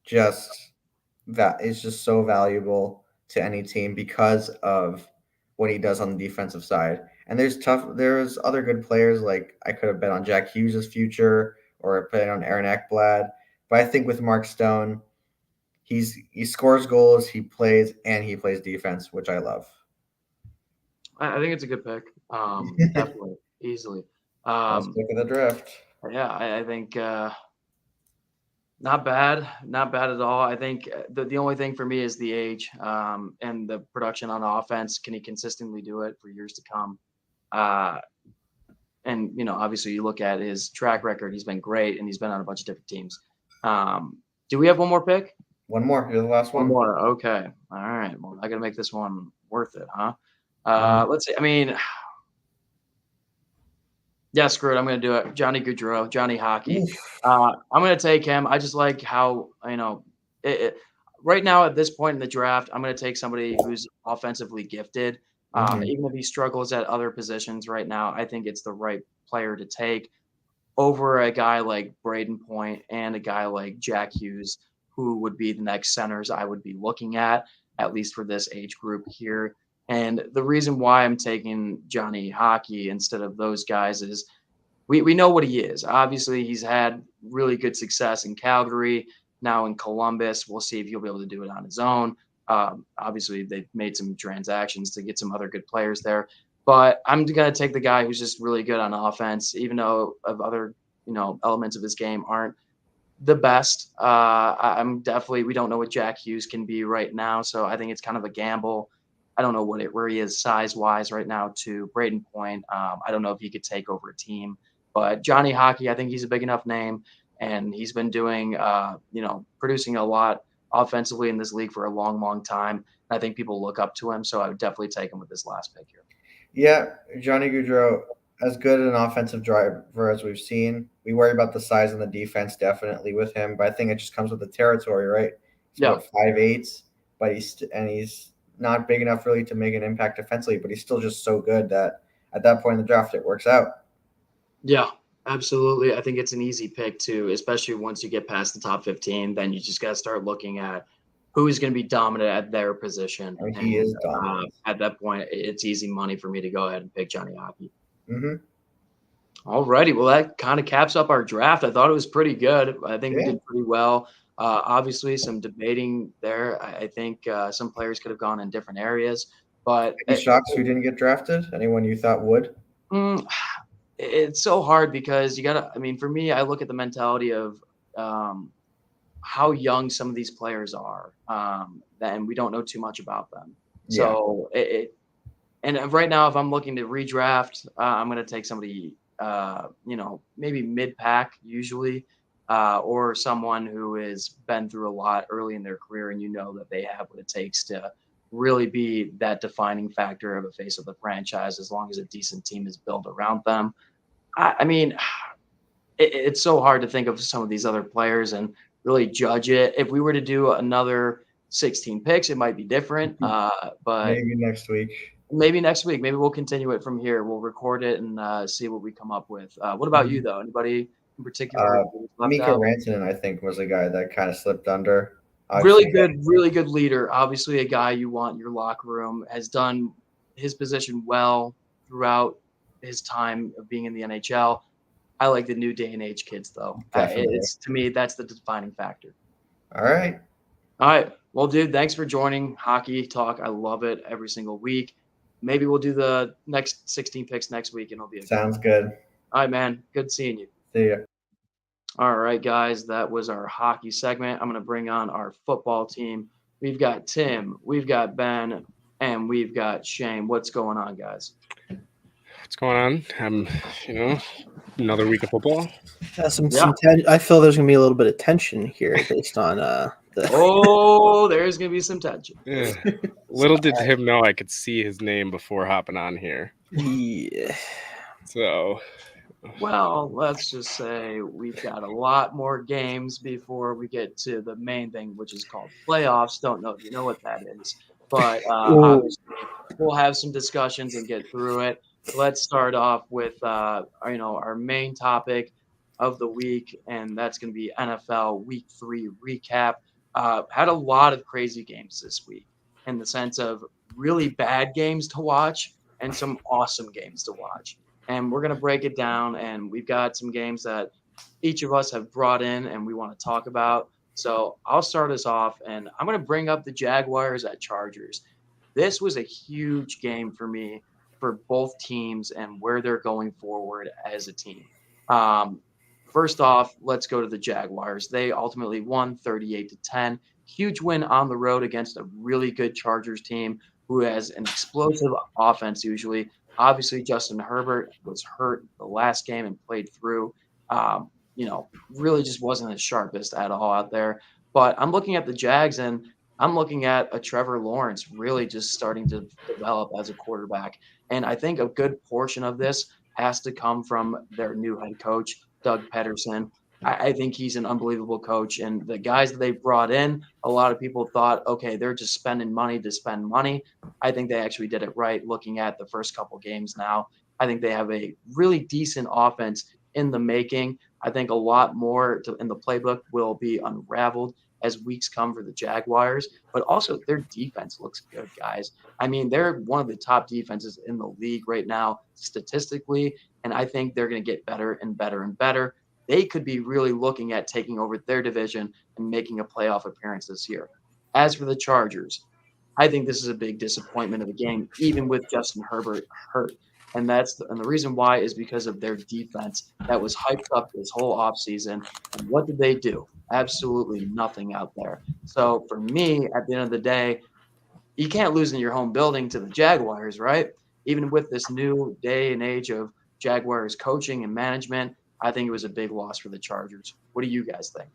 just that is just so valuable to any team because of what he does on the defensive side. And there's other good players like I could have bet on Jack Hughes' future or bet on Aaron Ekblad, but I think with Mark Stone, he scores goals, he plays defense, which I love. I think it's a good pick. Definitely, easily. Last pick of the draft. Yeah, I think not bad at all. I think the only thing for me is the age and the production on offense. Can he consistently do it for years to come? Uh, and obviously, you look at his track record; he's been great, and he's been on a bunch of different teams. Do we have one more pick? One more. You're the last One one. more. Okay. All right. Well, I got to make this one worth it, huh? Mhm. Let's see. I mean, yeah, screw it. I'm going to do it. Johnny Goudreau, Johnny Hockey. Oof. I'm going to take him. I just like how, right now at this point in the draft, I'm going to take somebody who's offensively gifted. Mhm. Even if he struggles at other positions right now, I think it's the right player to take over a guy like Braden Point and a guy like Jack Hughes, who would be the next centers I would be looking at least for this age group here. And the reason why I'm taking Johnny Hockey instead of those guys is we know what he is. Obviously, he's had really good success in Calgary, now in Columbus. We'll see if he'll be able to do it on his own. Obviously, they've made some transactions to get some other good players there. But I'm going to take the guy who's just really good on offense, even though of other elements of his game aren't the best. I'm definitely we don't know what Jack Hughes can be right now, so I think it's kind of a gamble. I don't know where he is size wise right now to Braden Point. I don't know if he could take over a team, but Johnny Hockey, I think he's a big enough name, and he's been doing producing a lot offensively in this league for a long time. I think people look up to him, so I would definitely take him with this last pick here. Yeah, Johnny Goudreau, as good an offensive driver as we've seen. We worry about the size and the defense definitely with him, but I think it just comes with the territory, right? He's Yeah. what 5'8", but he's not big enough really to make an impact defensively, but he's still just so good that at that point in the draft it works out. Yeah. Absolutely. I think it's an easy pick too, especially once you get past the top 15. Then you just got to start looking at who is going to be dominant at their position. I mean, he And is dominant. at that point, it's easy money for me to go ahead and pick Johnny Hockey. Mm-hmm. All righty. Well, that kind of caps up our draft. I thought it was pretty good. I think we Yeah. did pretty well. Obviously, some debating there. I think some players could have gone in different areas, but Any shocks who didn't get drafted? Anyone you thought would? it's so hard because you gotta. I mean, for me, I look at the mentality of how young some of these players are, and we don't know too much about them. Yeah. So and right now, if I'm looking to redraft, I'm going to take somebody, maybe mid-pack usually, or someone who has been through a lot early in their career, and you know that they have what it takes to really be that defining factor of a face of the franchise as long as a decent team is built around them. I mean, it's so hard to think of some of these other players and really judge it. If we were to do another 16 picks, it might be different, but Maybe next week. maybe next week. Maybe we'll continue it from here. We'll record it and see what we come up with. What about you, though? Anybody in particular left Mika out? Rantanen, I think, was a guy that kind of slipped under. Really Obviously, really good leader. Obviously, a guy you want in your locker room. Has done his position well throughout his time of being in the NHL. I like the new day and age kids, though. definitely. It's to me that's the defining factor. All right. All right. Well, dude, thanks for joining Hockey Talk. I love it every single week. Maybe we'll do the next 16 picks next week, and it'll be a Sounds good. All right, man. Good seeing you. See ya. All right, guys. That was our hockey segment. I'm going to bring on our football team. We've got Tim, we've got Ben, and we've got Shane. What's going on, guys? What's going on? Another week of football. I feel there's gonna be a little bit of tension here based on there's gonna be some tension. Yeah. Little did Tim know I could see his name before hopping on here. Yeah. So, well, let's just say we've got a lot more games before we get to the main thing, which is called playoffs. Don't know if you know what that is, but obviously we'll have some discussions and get through it. Let's start off with our main topic of the week, and that's going to be NFL Week 3 recap. Had a lot of crazy games this week in the sense of really bad games to watch and some awesome games to watch. And we're going to break it down, and we've got some games that each of us have brought in and we want to talk about. So I'll start us off, and I'm going to bring up the Jaguars at Chargers. This was a huge game for me for both teams and where they're going forward as a team. First off, let's go to the Jaguars. They ultimately won 38-10. Huge win on the road against a really good Chargers team who has an explosive offense usually. Obviously, Justin Herbert was hurt the last game and played through. Really just wasn't as sharpest at all out there. But I'm looking at the Jags, and I'm looking at a Trevor Lawrence really just starting to develop as a quarterback. And I think a good portion of this has to come from their new head coach, Doug Peterson. I think he's an unbelievable coach. And the guys that they brought in, a lot of people thought, okay, they're just spending money to spend money. I think they actually did it right looking at the first couple games now. I think they have a really decent offense in the making. I think a lot more in the playbook will be unraveled as weeks come for the Jaguars, but also their defense looks good, guys. I mean, they're one of the top defenses in the league right now, statistically, and I think they're going to get better and better and better. They could be really looking at taking over their division and making a playoff appearance this year. As for the Chargers, I think this is a big disappointment of the game, even with Justin Herbert hurt. And the reason why is because of their defense that was hyped up this whole offseason. And what did they do? Absolutely nothing out there. So for me, at the end of the day, you can't lose in your home building to the Jaguars, right? Even with this new day and age of Jaguars coaching and management, I think it was a big loss for the Chargers. What do you guys think?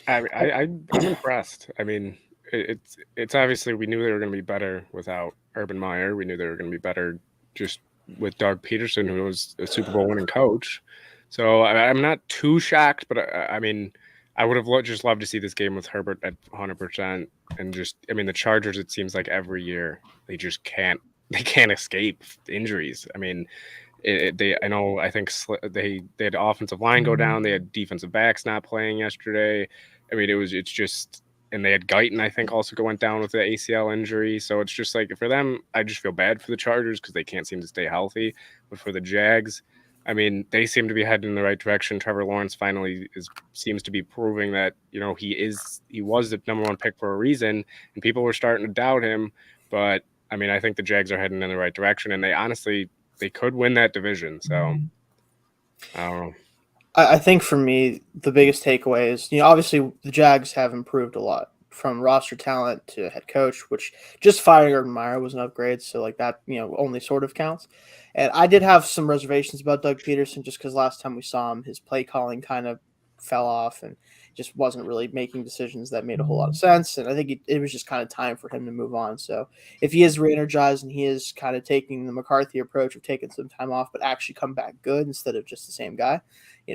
I'm impressed. I mean, it's obviously we knew they were going to be better without Urban Meyer. We knew they were going to be better just with Doug Peterson, who was a Super Bowl winning coach. So I'm not too shocked, but I mean, I would have just loved to see this game with Herbert at 100%. And the Chargers, it seems like every year they just can't escape injuries. I mean, I think they had offensive line go down. They had defensive backs not playing yesterday. I mean, it's just, and they had Guyton, I think, also went down with the ACL injury. So it's just like, for them, I just feel bad for the Chargers because they can't seem to stay healthy. But for the Jags, I mean, they seem to be heading in the right direction. Trevor Lawrence finally seems to be proving that, he was the number one pick for a reason, and people were starting to doubt him. But I mean, I think the Jags are heading in the right direction, and they could win that division. So I don't know. I think for me, the biggest takeaway is, obviously the Jags have improved a lot from roster talent to head coach, which just firing Urban Meyer was an upgrade. So like that, only sort of counts. And I did have some reservations about Doug Peterson just because last time we saw him, his play calling kind of fell off and just wasn't really making decisions that made a whole lot of sense. And I think it was just kind of time for him to move on. So if he is re-energized and he is kind of taking the McCarthy approach of taking some time off, but actually come back good instead of just the same guy,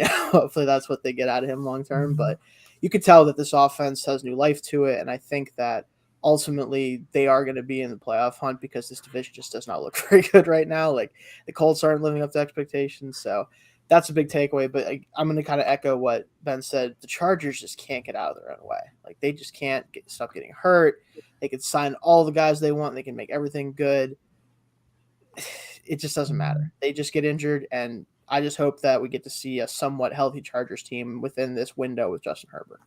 hopefully that's what they get out of him long term. But you could tell that this offense has new life to it. And I think that ultimately they are going to be in the playoff hunt because this division just does not look very good right now. Like the Colts aren't living up to expectations. So that's a big takeaway. But I'm going to kind of echo what Ben said. The Chargers just can't get out of their own way. Like they just can't stop getting hurt. They can sign all the guys they want. They can make everything good. It just doesn't matter. They just get injured, and I just hope that we get to see a somewhat healthy Chargers team within this window with Justin Herbert.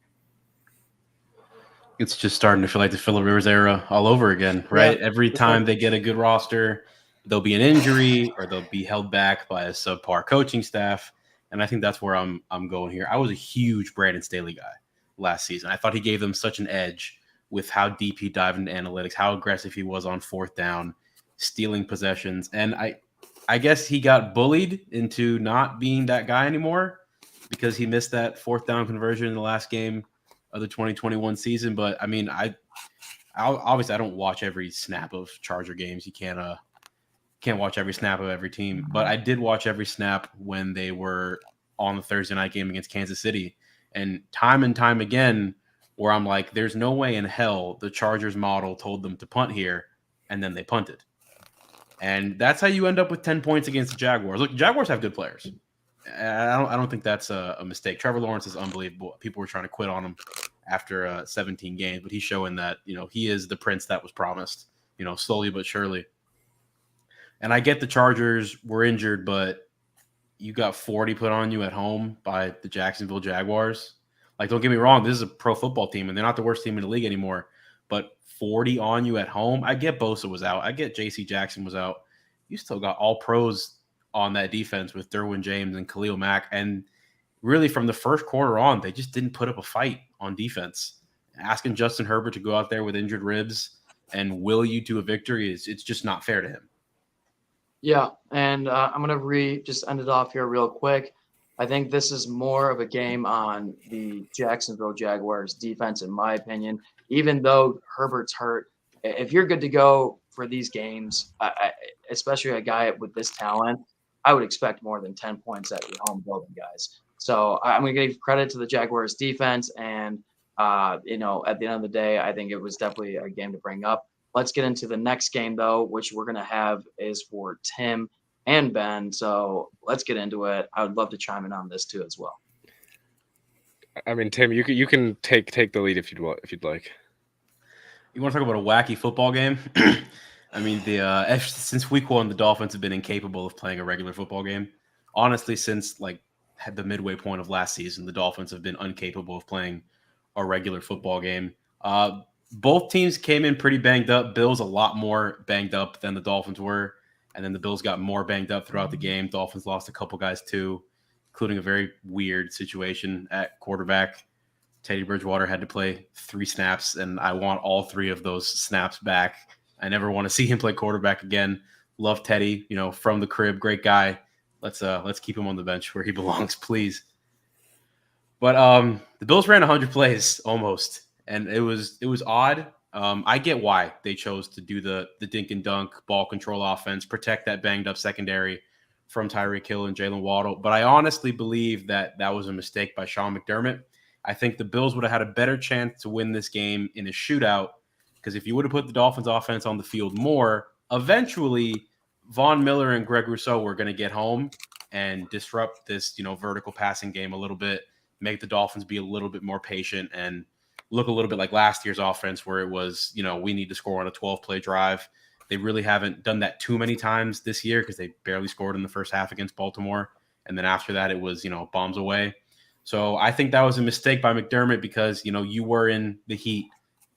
It's just starting to feel like the Phillip Rivers era all over again, right? Yeah, Every time they get a good roster, there'll be an injury or they'll be held back by a subpar coaching staff. And I think that's where I'm going here. I was a huge Brandon Staley guy last season. I thought he gave them such an edge with how deep he dived into analytics, how aggressive he was on fourth down, stealing possessions. And I guess he got bullied into not being that guy anymore because he missed that fourth down conversion in the last game of the 2021 season. But I mean, obviously I don't watch every snap of Charger games. You can't watch every snap of every team, but I did watch every snap when they were on the Thursday night game against Kansas City. And time again, where I'm like, there's no way in hell the Chargers model told them to punt here, and then they punted. And that's how you end up with 10 points against the Jaguars. Look, Jaguars have good players. I don't think that's a mistake. Trevor Lawrence is unbelievable. People were trying to quit on him after 17 games, but he's showing that, he is the prince that was promised, slowly but surely. And I get the Chargers were injured, but you got 40 put on you at home by the Jacksonville Jaguars. Like, don't get me wrong, this is a pro football team, and they're not the worst team in the league anymore. But 40 on you at home, I get Bosa was out. I get J.C. Jackson was out. You still got all pros on that defense with Derwin James and Khalil Mack. And really from the first quarter on, they just didn't put up a fight on defense. Asking Justin Herbert to go out there with injured ribs and will you to a victory it's just not fair to him. Yeah, and I'm going to just end it off here real quick. I think this is more of a game on the Jacksonville Jaguars defense, in my opinion. Even though Herbert's hurt, if you're good to go for these games, especially a guy with this talent, I would expect more than 10 points at your home building, guys. So I'm going to give credit to the Jaguars defense. And, at the end of the day, I think it was definitely a game to bring up. Let's get into the next game, though, which we're going to have is for Tim and Ben. So let's get into it. I would love to chime in on this, too, as well. I mean, Tim, you can take the lead if you'd like. You want to talk about a wacky football game? I mean, since week one, the Dolphins have been incapable of playing a regular football game. Honestly, since the midway point of last season, the Dolphins have been incapable of playing a regular football game. Both teams came in pretty banged up. Bills a lot more banged up than the Dolphins were, and then the Bills got more banged up throughout the game. Dolphins lost a couple guys too, including a very weird situation at quarterback. Teddy Bridgewater had to play 3 snaps, and I want all 3 of those snaps back. I never want to see him play quarterback again. Love Teddy, from the crib, great guy. Let's keep him on the bench where he belongs, please. But the Bills ran 100 plays almost, and it was odd. I get why they chose to do the dink and dunk ball control offense, protect that banged up secondary from Tyreek Hill and Jalen Waddle. But I honestly believe that was a mistake by Sean McDermott. I think the Bills would have had a better chance to win this game in a shootout because if you would have put the Dolphins offense on the field more, eventually Von Miller and Greg Rousseau were going to get home and disrupt this, vertical passing game a little bit, make the Dolphins be a little bit more patient and look a little bit like last year's offense where it was, we need to score on a 12-play drive. They really haven't done that too many times this year because they barely scored in the first half against Baltimore. And then after that, it was, bombs away. So I think that was a mistake by McDermott because, you were in the heat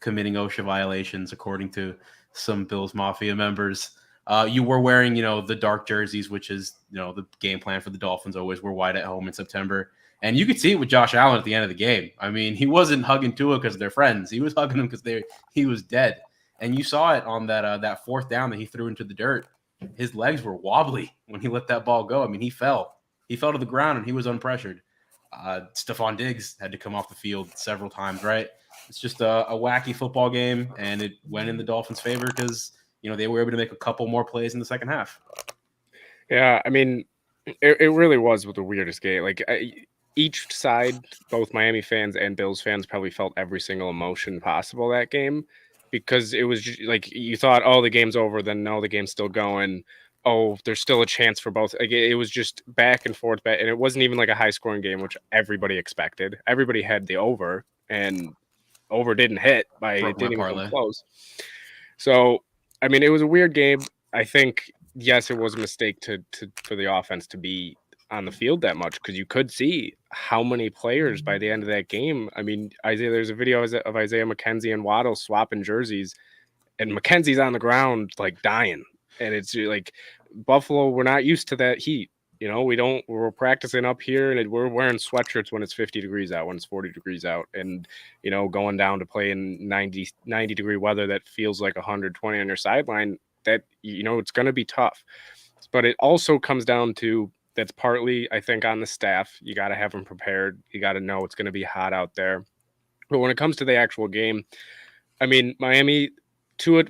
committing OSHA violations, according to some Bills Mafia members. You were wearing, the dark jerseys, which is, the game plan for the Dolphins always wear white at home in September. And you could see it with Josh Allen at the end of the game. I mean, he wasn't hugging Tua because they're friends. He was hugging him because he was dead. And you saw it on that fourth down that he threw into the dirt. His legs were wobbly when he let that ball go. I mean, he fell. He fell to the ground and he was unpressured. Stephon Diggs had to come off the field several times, right? It's just a wacky football game, and it went in the Dolphins' favor because, they were able to make a couple more plays in the second half. Yeah, I mean, it really was the weirdest game. Like, each side, both Miami fans and Bills fans, probably felt every single emotion possible that game because it was just, like you thought, oh, the game's over. Then no, the game's still going. Oh, there's still a chance for both. Like, it was just back and forth, and it wasn't even like a high-scoring game, which everybody expected. Everybody had the over, and over didn't hit. It didn't even come close. So, I mean, it was a weird game. I think, yes, it was a mistake for the offense to be on the field that much because you could see how many players by the end of that game. I mean, there's a video of Isaiah McKenzie and Waddle swapping jerseys, and McKenzie's on the ground like dying. And it's like Buffalo, we're not used to that heat. We're practicing up here and we're wearing sweatshirts when it's 50 degrees out, when it's 40 degrees out, and, going down to play in 90 degree weather that feels like 120 on your sideline, that, it's going to be tough. But it also comes down to, that's partly, I think, on the staff. You got to have them prepared. You got to know it's going to be hot out there. But when it comes to the actual game, I mean, Miami, Tua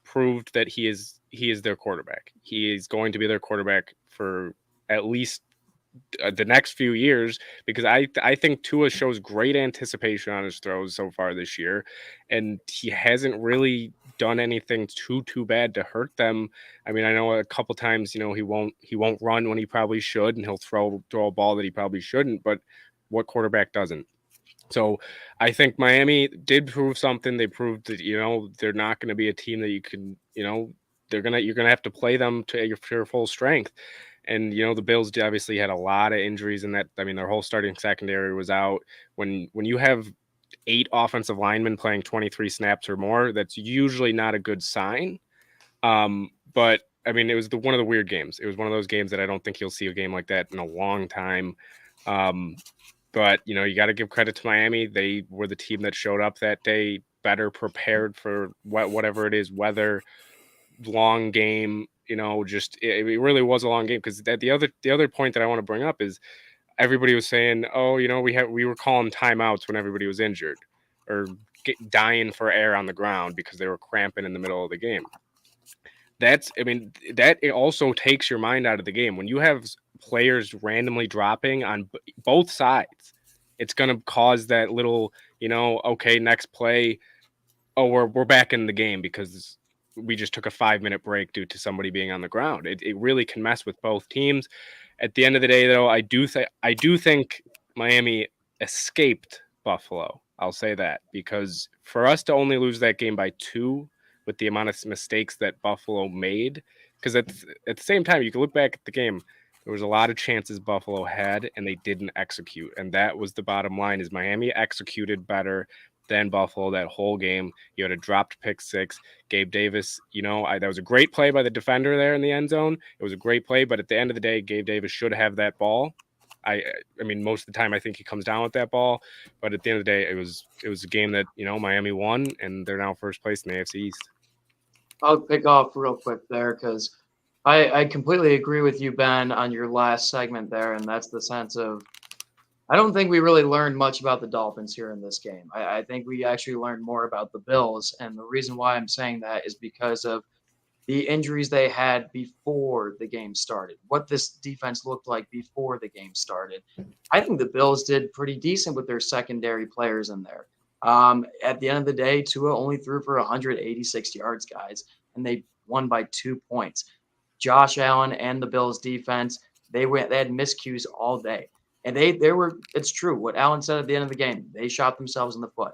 proved that he is their quarterback. He is going to be their quarterback for at least the next few years because I think Tua shows great anticipation on his throws so far this year, and he hasn't really done anything too bad to hurt them. I mean, I know a couple times, he won't run when he probably should, and he'll throw a ball that he probably shouldn't, but what quarterback doesn't? So I think Miami did prove something. They proved that, they're not going to be a team that you can, you're going to have to play them to your full strength. And, the Bills obviously had a lot of injuries in that. I mean, their whole starting secondary was out. When you have 8 offensive linemen playing 23 snaps or more, that's usually not a good sign. But I mean, it was one of the weird games. It was one of those games that I don't think you'll see a game like that in a long time. But, you got to give credit to Miami. They were the team that showed up that day, better prepared for whatever it is, weather, long game, it really was a long game. Because the other point that I want to bring up is everybody was saying, oh, we were calling timeouts when everybody was injured or dying for air on the ground because they were cramping in the middle of the game. That it also takes your mind out of the game. When you have players randomly dropping on both sides, it's going to cause that little, okay, next play, oh, we're back in the game because we just took a 5-minute break due to somebody being on the ground. It really can mess with both teams. At the end of the day, though, I do think Miami escaped Buffalo. I'll say that because for us to only lose that game by 2 with the amount of mistakes that Buffalo made, because at the same time, you can look back at the game, there was a lot of chances Buffalo had, and they didn't execute. And that was the bottom line, is Miami executed better than Buffalo that whole game. You had a dropped pick 6. Gabe Davis, that was a great play by the defender there in the end zone. It was a great play, but at the end of the day, Gabe Davis should have that ball. I mean, most of the time I think he comes down with that ball, but at the end of the day, it was a game that, Miami won, and they're now first place in the AFC East. I'll pick off real quick there because I completely agree with you, Ben, on your last segment there, and that's the sense of I don't think we really learned much about the Dolphins here in this game. I think we actually learned more about the Bills, and the reason why I'm saying that is because of the injuries they had before the game started, what this defense looked like before the game started. I think the Bills did pretty decent with their secondary players in there. At the end of the day, Tua only threw for 186 yards, guys, and they won by 2 points. Josh Allen and the Bills defense, they had miscues all day. And it's true what Allen said at the end of the game. They shot themselves in the foot.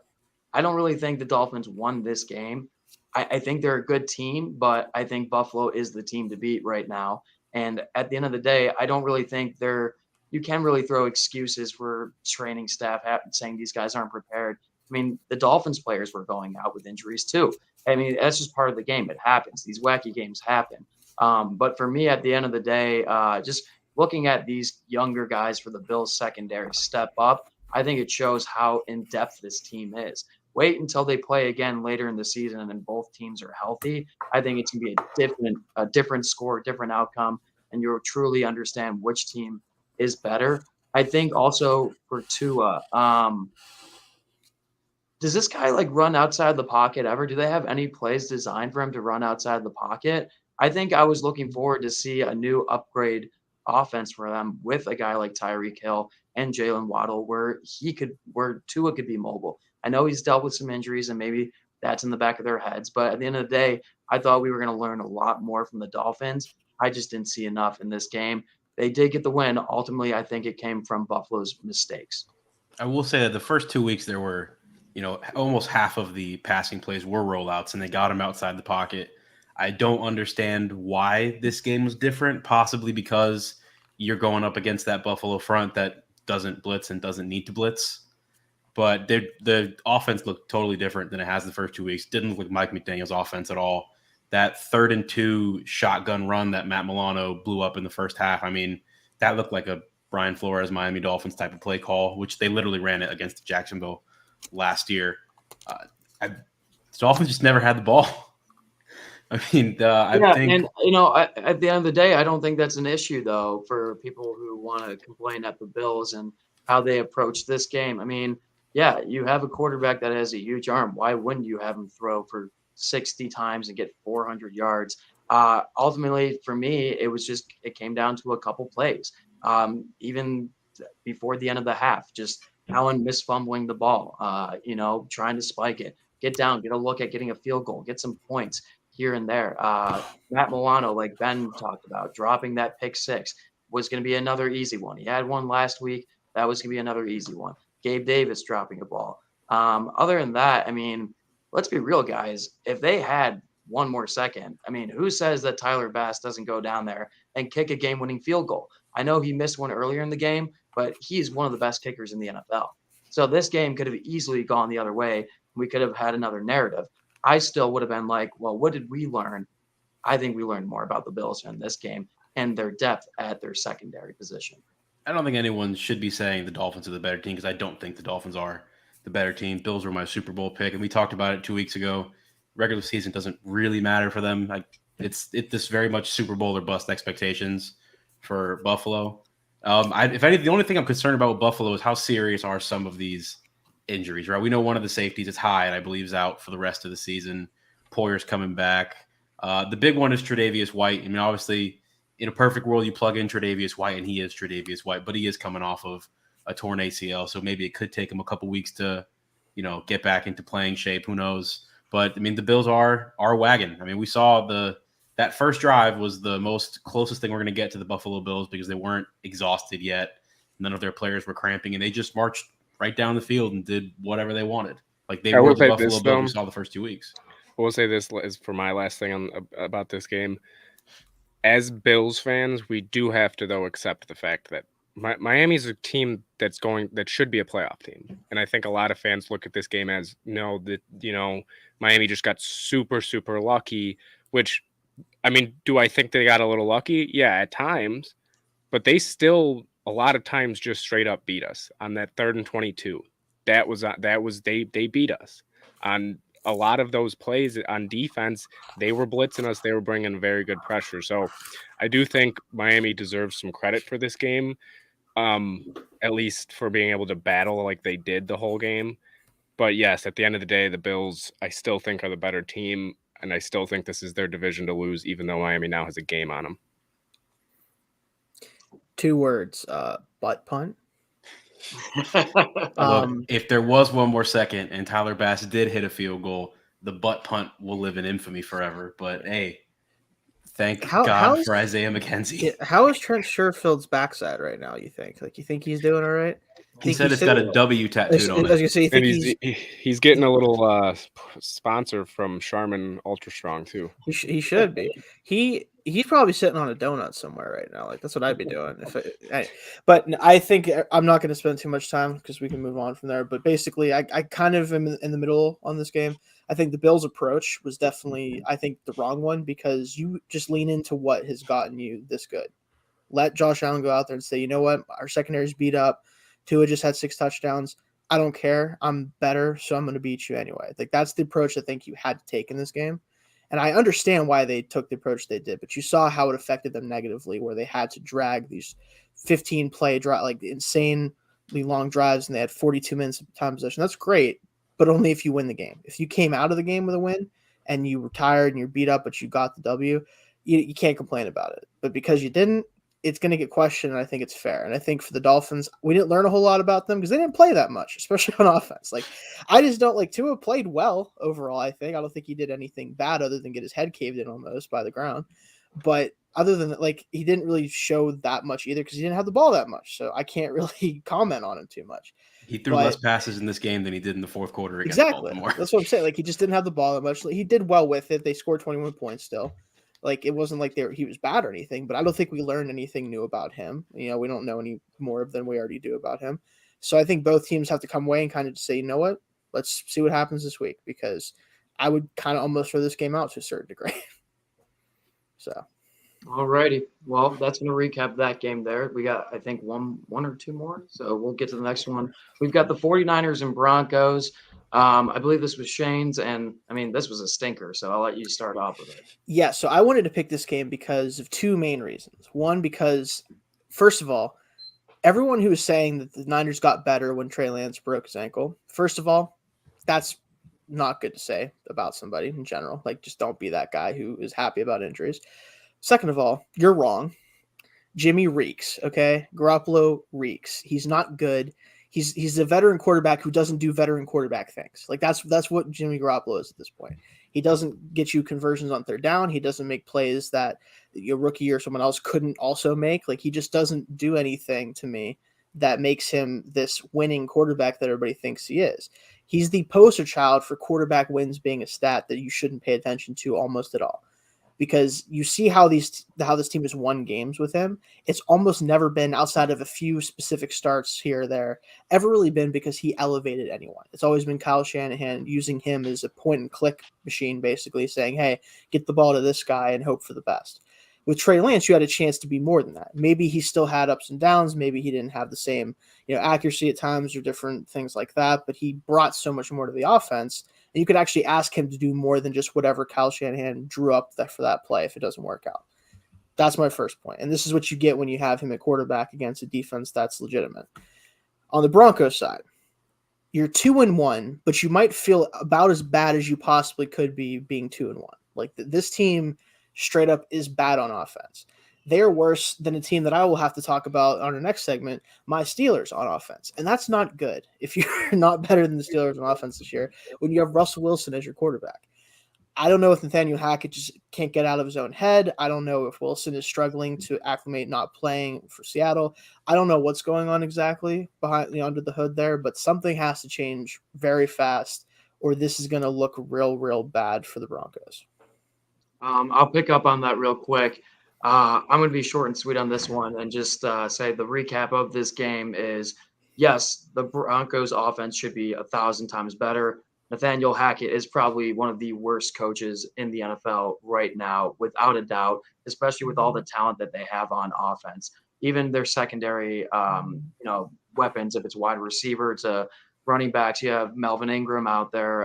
I don't really think the Dolphins won this game. I think they're a good team, but I think Buffalo is the team to beat right now. And at the end of the day, I don't really think you can really throw excuses for training staff saying these guys aren't prepared. I mean, the Dolphins players were going out with injuries too. I mean, that's just part of the game. It happens. These wacky games happen. But for me, at the end of the day, just looking at these younger guys for the Bills secondary step up, I think it shows how in-depth this team is. Wait until they play again later in the season and both teams are healthy. I think it's going to be a different score, different outcome, and you'll truly understand which team is better. I think also for Tua, does this guy run outside the pocket ever? Do they have any plays designed for him to run outside the pocket? I think I was looking forward to see a new upgrade offense for them with a guy like Tyreek Hill and Jalen Waddle where Tua could be mobile. I know he's dealt with some injuries and maybe that's in the back of their heads, but at the end of the day, I thought we were going to learn a lot more from the Dolphins. I just didn't see enough in this game. They did get the win. Ultimately, I think it came from Buffalo's mistakes. I will say that the first 2 weeks there were, almost half of the passing plays were rollouts and they got him outside the pocket. I don't understand why this game was different, possibly because you're going up against that Buffalo front that doesn't blitz and doesn't need to blitz. But the offense looked totally different than it has the first 2 weeks. Didn't look like Mike McDaniel's offense at all. That 3rd and 2 shotgun run that Matt Milano blew up in the first half, I mean, that looked like a Brian Flores Miami Dolphins type of play call, which they literally ran it against Jacksonville last year. The Dolphins just never had the ball. I mean, I think, and at the end of the day, I don't think that's an issue though for people who want to complain at the Bills and how they approach this game. I mean, yeah, you have a quarterback that has a huge arm. Why wouldn't you have him throw for 60 times and get 400 yards? Ultimately, for me, it came down to a couple plays. Even before the end of the half, just Allen misfumbling the ball, trying to spike it, get down, get a look at getting a field goal, get some points here and there. Matt Milano, like Ben talked about, dropping that pick six was going to be another easy one. He had one last week. That was going to be another easy one. Gabe Davis dropping a ball. Other than that, I mean, let's be real, guys. If they had one more second, I mean, who says that Tyler Bass doesn't go down there and kick a game-winning field goal? I know he missed one earlier in the game, but he's one of the best kickers in the NFL. So this game could have easily gone the other way. We could have had another narrative. I still would have been like, well, what did we learn? I think we learned more about the Bills in this game and their depth at their secondary position. I don't think anyone should be saying the Dolphins are the better team because I don't think the Dolphins are the better team. Bills were my Super Bowl pick, and we talked about it 2 weeks ago. Regular season doesn't really matter for them. It's this very much Super Bowl or bust expectations for Buffalo. If anything, the only thing I'm concerned about with Buffalo is how serious are some of these injuries, right? We know one of the safeties is high, and I believe is out for the rest of the season. Poyer's coming back. The big one is Tredavius White. I mean, obviously, in a perfect world, you plug in Tredavius White, and he is Tredavius White, but he is coming off of a torn ACL, so maybe it could take him a couple weeks to, get back into playing shape. Who knows? But I mean, the Bills are wagging. I mean, we saw that first drive was the most closest thing we're going to get to the Buffalo Bills because they weren't exhausted yet. None of their players were cramping, and they just marched right down the field and did whatever they wanted. Like they were the Buffalo Bills we saw the first 2 weeks. I will say this is for my last thing about this game. As Bills fans, we do have to, though, accept the fact that Miami's a team that should be a playoff team. And I think a lot of fans look at this game as, Miami just got super, super lucky, which, I mean, do I think they got a little lucky? Yeah, at times. But they still, a lot of times, just straight up beat us on that 3rd and 22. They beat us on a lot of those plays on defense. They were blitzing us. They were bringing very good pressure. So I do think Miami deserves some credit for this game, at least for being able to battle like they did the whole game. But yes, at the end of the day, the Bills, I still think, are the better team. And I still think this is their division to lose, even though Miami now has a game on them. 2 words, butt punt. Look, if there was one more second and Tyler Bass did hit a field goal, the butt punt will live in infamy forever. But hey, Thank How God is for Isaiah McKenzie. how is Trent Sherfield's backside right now? You think? Like, you think he's doing all right? He said it's got a W tattooed on I was it. gonna say, you And think he's getting a little sponsor from Charmin Ultra Strong too. he should be. He's probably sitting on a donut somewhere right now. Like, that's what I'd be doing but I think I'm not going to spend too much time because we can move on from there. But basically, I kind of am in the middle on this game. I think the Bills' approach was definitely, I think, the wrong one, because you just lean into what has gotten you this good. Let Josh Allen go out there and say, you know what, our secondary's beat up. Tua just had 6 touchdowns. I don't care. I'm better, so I'm going to beat you anyway. Like, that's the approach I think you had to take in this game. And I understand why they took the approach they did, but you saw how it affected them negatively, where they had to drag these 15-play drive, like insanely long drives, and they had 42 minutes of time possession. That's great, but only if you win the game. If you came out of the game with a win and you were tired and you're beat up, but you got the W, you can't complain about it. But because you didn't, it's going to get questioned, and I think it's fair. And I think for the Dolphins, we didn't learn a whole lot about them because they didn't play that much, especially on offense. Like, I just don't like Tua played well overall, I think. I don't think he did anything bad other than get his head caved in almost by the ground. But other than that, like, he didn't really show that much either because he didn't have the ball that much. So I can't really comment on him too much. He threw less passes in this game than he did in the fourth quarter against Baltimore. That's what I'm saying. Like, he just didn't have the ball that much. He did well with it. They scored 21 points still. Like, it wasn't like he was bad or anything, but I don't think we learned anything new about him. You know, we don't know any more than we already do about him. So I think both teams have to come away and kind of just say, you know what, let's see what happens this week, because I would kind of almost throw this game out to a certain degree. So. All righty. Well, that's going to recap that game there. We got, I think, one or two more. So we'll get to the next one. We've got the 49ers and Broncos. I believe this was Shane's, and I mean, this was a stinker, so I'll let you start off with it. Yeah, so I wanted to pick this game because of two main reasons. One, because, first of all, everyone who was saying that the Niners got better when Trey Lance broke his ankle, first of all, that's not good to say about somebody in general. Like, just don't be that guy who is happy about injuries. Second of all, you're wrong. Jimmy reeks, okay? Garoppolo reeks. He's not good. He's a veteran quarterback who doesn't do veteran quarterback things. Like, that's what Jimmy Garoppolo is at this point. He doesn't get you conversions on third down. He doesn't make plays that your rookie or someone else couldn't also make. Like, he just doesn't do anything to me that makes him this winning quarterback that everybody thinks he is. He's the poster child for quarterback wins being a stat that you shouldn't pay attention to almost at all. Because you see how this team has won games with him. It's almost never been, outside of a few specific starts here or there, ever really been because he elevated anyone. It's always been Kyle Shanahan using him as a point-and-click machine, basically saying, hey, get the ball to this guy and hope for the best. With Trey Lance, you had a chance to be more than that. Maybe he still had ups and downs. Maybe he didn't have the same, accuracy at times or different things like that, but he brought so much more to the offense. And you could actually ask him to do more than just whatever Kyle Shanahan drew up for that play if it doesn't work out. That's my first point. And this is what you get when you have him at quarterback against a defense that's legitimate. On the Broncos side, you're 2-1, but you might feel about as bad as you possibly could be being 2-1. Like, this team straight up is bad on offense. They're worse than a team that I will have to talk about on our next segment, my Steelers on offense. And that's not good if you're not better than the Steelers on offense this year when you have Russell Wilson as your quarterback. I don't know if Nathaniel Hackett just can't get out of his own head. I don't know if Wilson is struggling to acclimate not playing for Seattle. I don't know what's going on exactly behind under the hood there, but something has to change very fast or this is going to look real, real bad for the Broncos. I'll pick up on that real quick. I'm going to be short and sweet on this one and just say the recap of this game is, yes, the Broncos offense should be 1,000 times better. Nathaniel Hackett is probably one of the worst coaches in the NFL right now, without a doubt, especially with all the talent that they have on offense. Even their secondary, weapons, if it's wide receiver to running backs, you have Melvin Ingram out there,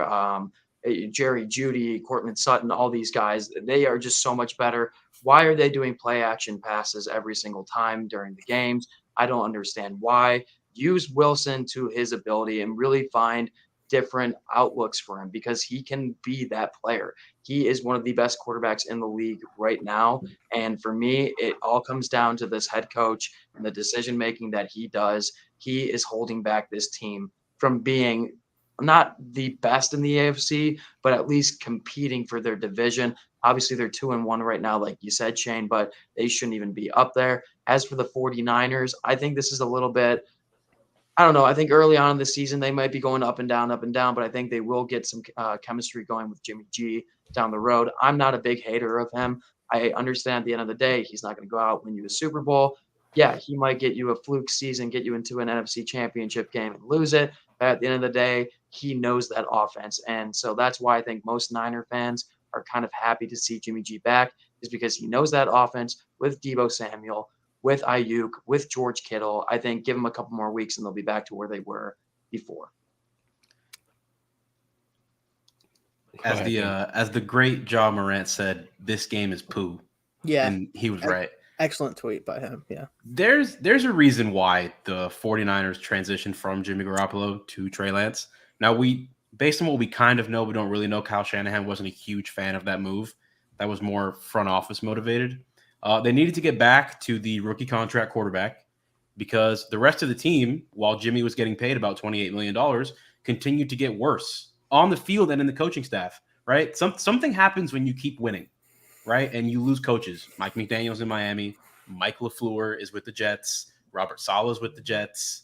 Jerry Jeudy, Courtland Sutton, all these guys, they are just so much better. Why are they doing play action passes every single time during the games? I don't understand why. Use Wilson to his ability and really find different outlooks for him because he can be that player. He is one of the best quarterbacks in the league right now. And for me, it all comes down to this head coach and the decision making that he does. He is holding back this team from being not the best in the AFC, but at least competing for their division. Obviously, they're 2-1 right now, like you said, Shane, but they shouldn't even be up there. As for the 49ers, I think this is a little bit – I don't know. I think early on in the season, they might be going up and down, but I think they will get some chemistry going with Jimmy G down the road. I'm not a big hater of him. I understand at the end of the day, he's not going to go out and win you a Super Bowl. Yeah, he might get you a fluke season, get you into an NFC championship game and lose it. But at the end of the day, he knows that offense. And so that's why I think most Niner fans are kind of happy to see Jimmy G back, is because he knows that offense with Deebo Samuel, with Ayuk, with George Kittle. I think give them a couple more weeks and they'll be back to where they were before. As the great John Morant said, this game is poo. Yeah. And he was right. Excellent tweet by him. Yeah. There's a reason why the 49ers transitioned from Jimmy Garoppolo to Trey Lance. Now, based on what we kind of know, we don't really know. Kyle Shanahan wasn't a huge fan of that move. That was more front office motivated. They needed to get back to the rookie contract quarterback because the rest of the team, while Jimmy was getting paid about $28 million, continued to get worse on the field and in the coaching staff, right? Something happens when you keep winning, right? And you lose coaches. Mike McDaniel's in Miami. Mike LaFleur is with the Jets. Robert Saleh's with the Jets.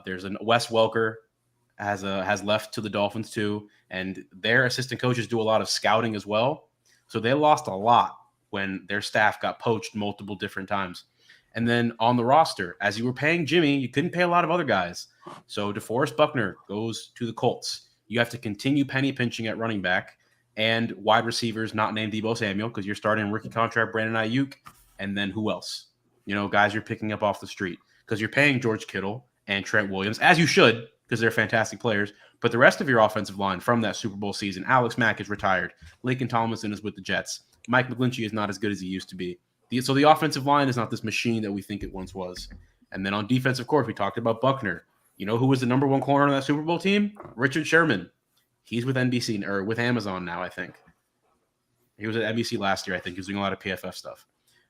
There's Wes Welker has left to the Dolphins too. And their assistant coaches do a lot of scouting as well. So they lost a lot when their staff got poached multiple different times. And then on the roster, as you were paying Jimmy, you couldn't pay a lot of other guys. So DeForest Buckner goes to the Colts. You have to continue penny pinching at running back and wide receivers not named Deebo Samuel because you're starting rookie contract Brandon Ayuk. And then who else? Guys you're picking up off the street because you're paying George Kittle and Trent Williams, as you should, because they're fantastic players. But the rest of your offensive line from that Super Bowl season, Alex Mack is retired. Laken Tomlinson is with the Jets. Mike McGlinchey is not as good as he used to be. So the offensive line is not this machine that we think it once was. And then on defense, of course, we talked about Buckner. You know who was the number one corner on that Super Bowl team? Richard Sherman. He's with NBC or with Amazon now, I think. He was at NBC last year, I think. He was doing a lot of PFF stuff.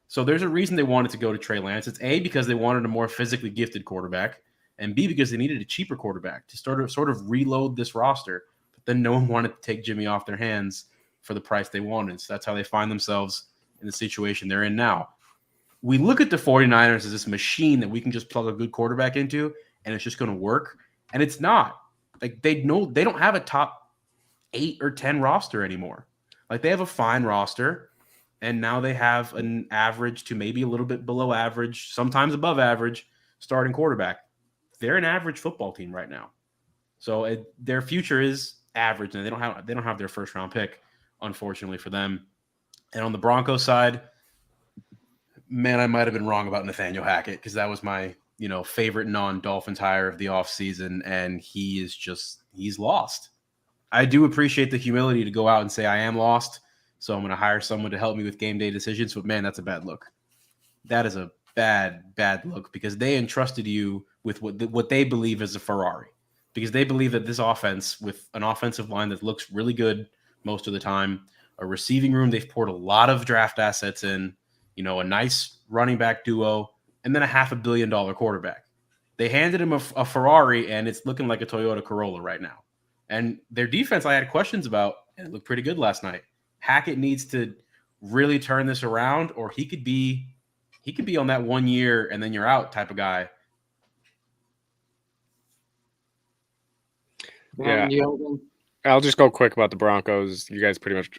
So there's a reason they wanted to go to Trey Lance. It's A, because they wanted a more physically gifted quarterback, and B, because they needed a cheaper quarterback to sort of reload this roster. But then no one wanted to take Jimmy off their hands for the price they wanted. So that's how they find themselves in the situation they're in now. We look at the 49ers as this machine that we can just plug a good quarterback into, and it's just going to work. And it's not. Like, they don't have a top 8 or 10 roster anymore. Like, they have a fine roster, and now they have an average to maybe a little bit below average, sometimes above average starting quarterback. They're an average football team right now. So their future is average, and they don't have their first round pick, unfortunately for them. And on the Broncos side, man, I might have been wrong about Nathaniel Hackett because that was my favorite non-Dolphins hire of the offseason, and he's lost. I do appreciate the humility to go out and say I am lost, so I'm going to hire someone to help me with game day decisions. But man, that's a bad look. That is a bad look because they entrusted you with what they believe is a Ferrari, because they believe that this offense, with an offensive line that looks really good most of the time, a receiving room they've poured a lot of draft assets in, a nice running back duo, and then a $500 million quarterback. They handed him a Ferrari, and it's looking like a Toyota Corolla right now. And their defense, I had questions about, and it looked pretty good last night. Hackett needs to really turn this around, or he could be on that 1 year and then you're out type of guy. Yeah, I'll just go quick about the Broncos. You guys pretty much,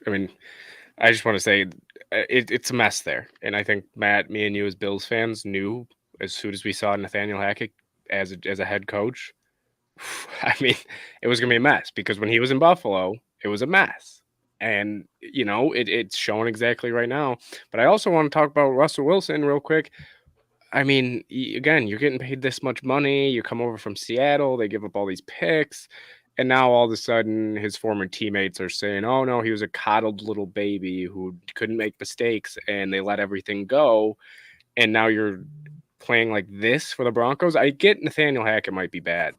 I just want to say it's a mess there. And I think, Matt, me and you as Bills fans knew as soon as we saw Nathaniel Hackett as a head coach, it was going to be a mess because when he was in Buffalo, it was a mess. And, it's showing exactly right now. But I also want to talk about Russell Wilson real quick. Again, you're getting paid this much money. You come over from Seattle. They give up all these picks. And now all of a sudden his former teammates are saying, oh, no, he was a coddled little baby who couldn't make mistakes and they let everything go. And now you're playing like this for the Broncos. I get Nathaniel Hackett might be bad,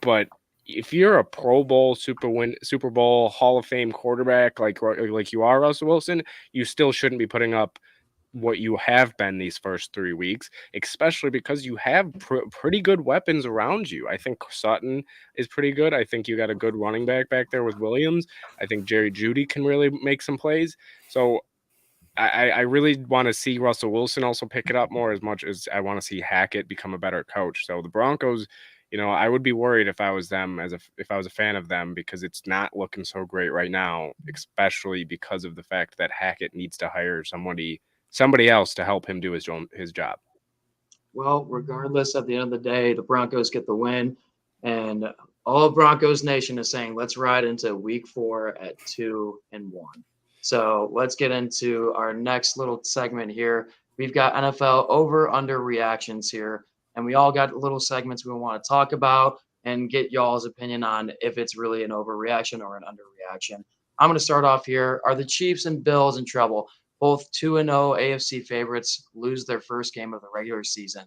but if you're a Pro Bowl, Super Bowl, Hall of Fame quarterback like you are, Russell Wilson, you still shouldn't be putting up what you have been these first 3 weeks, especially because you have pretty good weapons around you. I think Sutton is pretty good. I think you got a good running back there with Williams. I think Jerry Jeudy can really make some plays. So I really want to see Russell Wilson also pick it up more, as much as I want to see Hackett become a better coach. So the Broncos, I would be worried if I was them, if I was a fan of them, because it's not looking so great right now, especially because of the fact that Hackett needs to hire somebody else to help him do his job. Well, regardless, at the end of the day, the Broncos get the win, and all of Broncos Nation is saying, let's ride into Week 4 at 2-1. So let's get into our next little segment here. We've got NFL over/under reactions here, and we all got little segments we want to talk about and get y'all's opinion on if it's really an overreaction or an underreaction. I'm going to start off here. Are the Chiefs and Bills in trouble? Both 2-0 AFC favorites lose their first game of the regular season.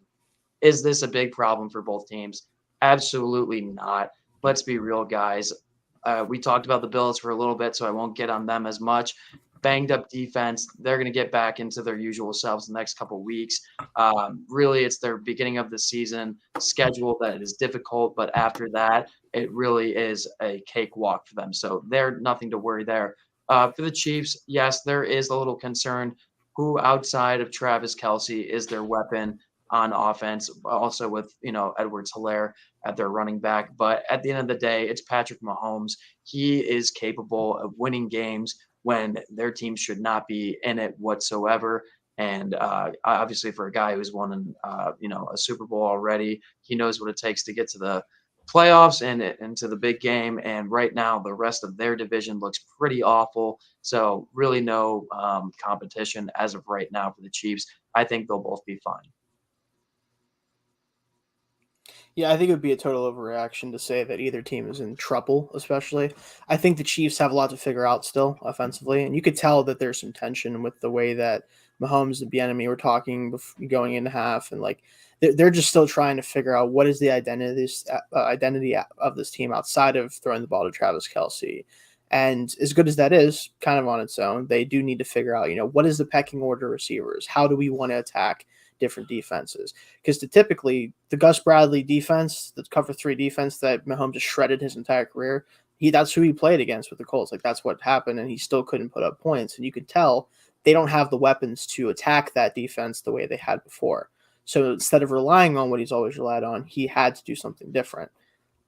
Is this a big problem for both teams? Absolutely not. Let's be real, guys. We talked about the Bills for a little bit, so I won't get on them as much. Banged up defense. They're going to get back into their usual selves the next couple of weeks. Really, it's their beginning of the season schedule that is difficult, but after that, it really is a cakewalk for them. So they're nothing to worry there. For the Chiefs, yes, there is a little concern. Who outside of Travis Kelce is their weapon on offense? Also with Edwards-Helaire at their running back. But at the end of the day, it's Patrick Mahomes. He is capable of winning games when their team should not be in it whatsoever. And obviously, for a guy who's won a Super Bowl already, he knows what it takes to get to the playoffs and into the big game. And right now, the rest of their division looks pretty awful. So really no competition as of right now for the Chiefs. I think they'll both be fine. Yeah, I think it would be a total overreaction to say that either team is in trouble, especially. I think the Chiefs have a lot to figure out still offensively, and you could tell that there's some tension with the way that Mahomes and Bieniemy were talking going into half, and like they're just still trying to figure out what is the identity of this team outside of throwing the ball to Travis Kelce. And as good as that is, kind of on its own, they do need to figure out, what is the pecking order receivers? How do we want to attack different defenses? Because typically the Gus Bradley defense, the cover 3 defense that Mahomes just shredded his entire career, that's who he played against with the Colts. Like that's what happened, and he still couldn't put up points. And you could tell they don't have the weapons to attack that defense the way they had before. So instead of relying on what he's always relied on, he had to do something different.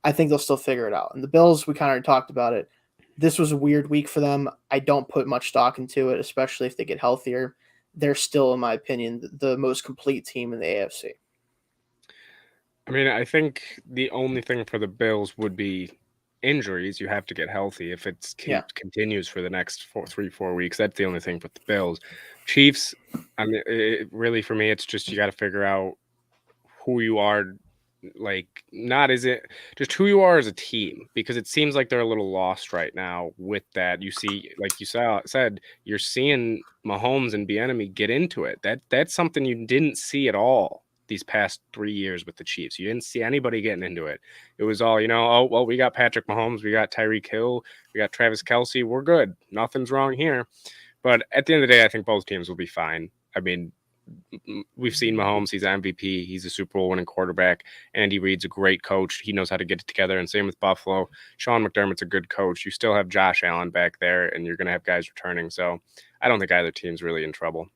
I think they'll still figure it out. And the Bills, we kind of already talked about it. This was a weird week for them. I don't put much stock into it, especially if they get healthier. They're still, in my opinion, the most complete team in the AFC. I mean, I think the only thing for the Bills would be injuries. You have to get healthy. If it continues for the next 4 weeks, that's the only thing with the Bills. Chiefs, I mean, really for me, it's just you got to figure out who you are. Like, not is it just who you are as a team, because it seems like they're a little lost right now with that. You see, like you said, you're seeing Mahomes and Bieniemy get into it. That's something you didn't see at all these past 3 years with the Chiefs. You didn't see anybody getting into it. It was all, oh, well, we got Patrick Mahomes, we got Tyreek Hill, we got Travis Kelce, we're good. Nothing's wrong here. But at the end of the day, I think both teams will be fine. I mean, we've seen Mahomes. He's an MVP. He's a Super Bowl winning quarterback. Andy Reid's a great coach. He knows how to get it together. And same with Buffalo. Sean McDermott's a good coach. You still have Josh Allen back there, and you're going to have guys returning. So I don't think either team's really in trouble.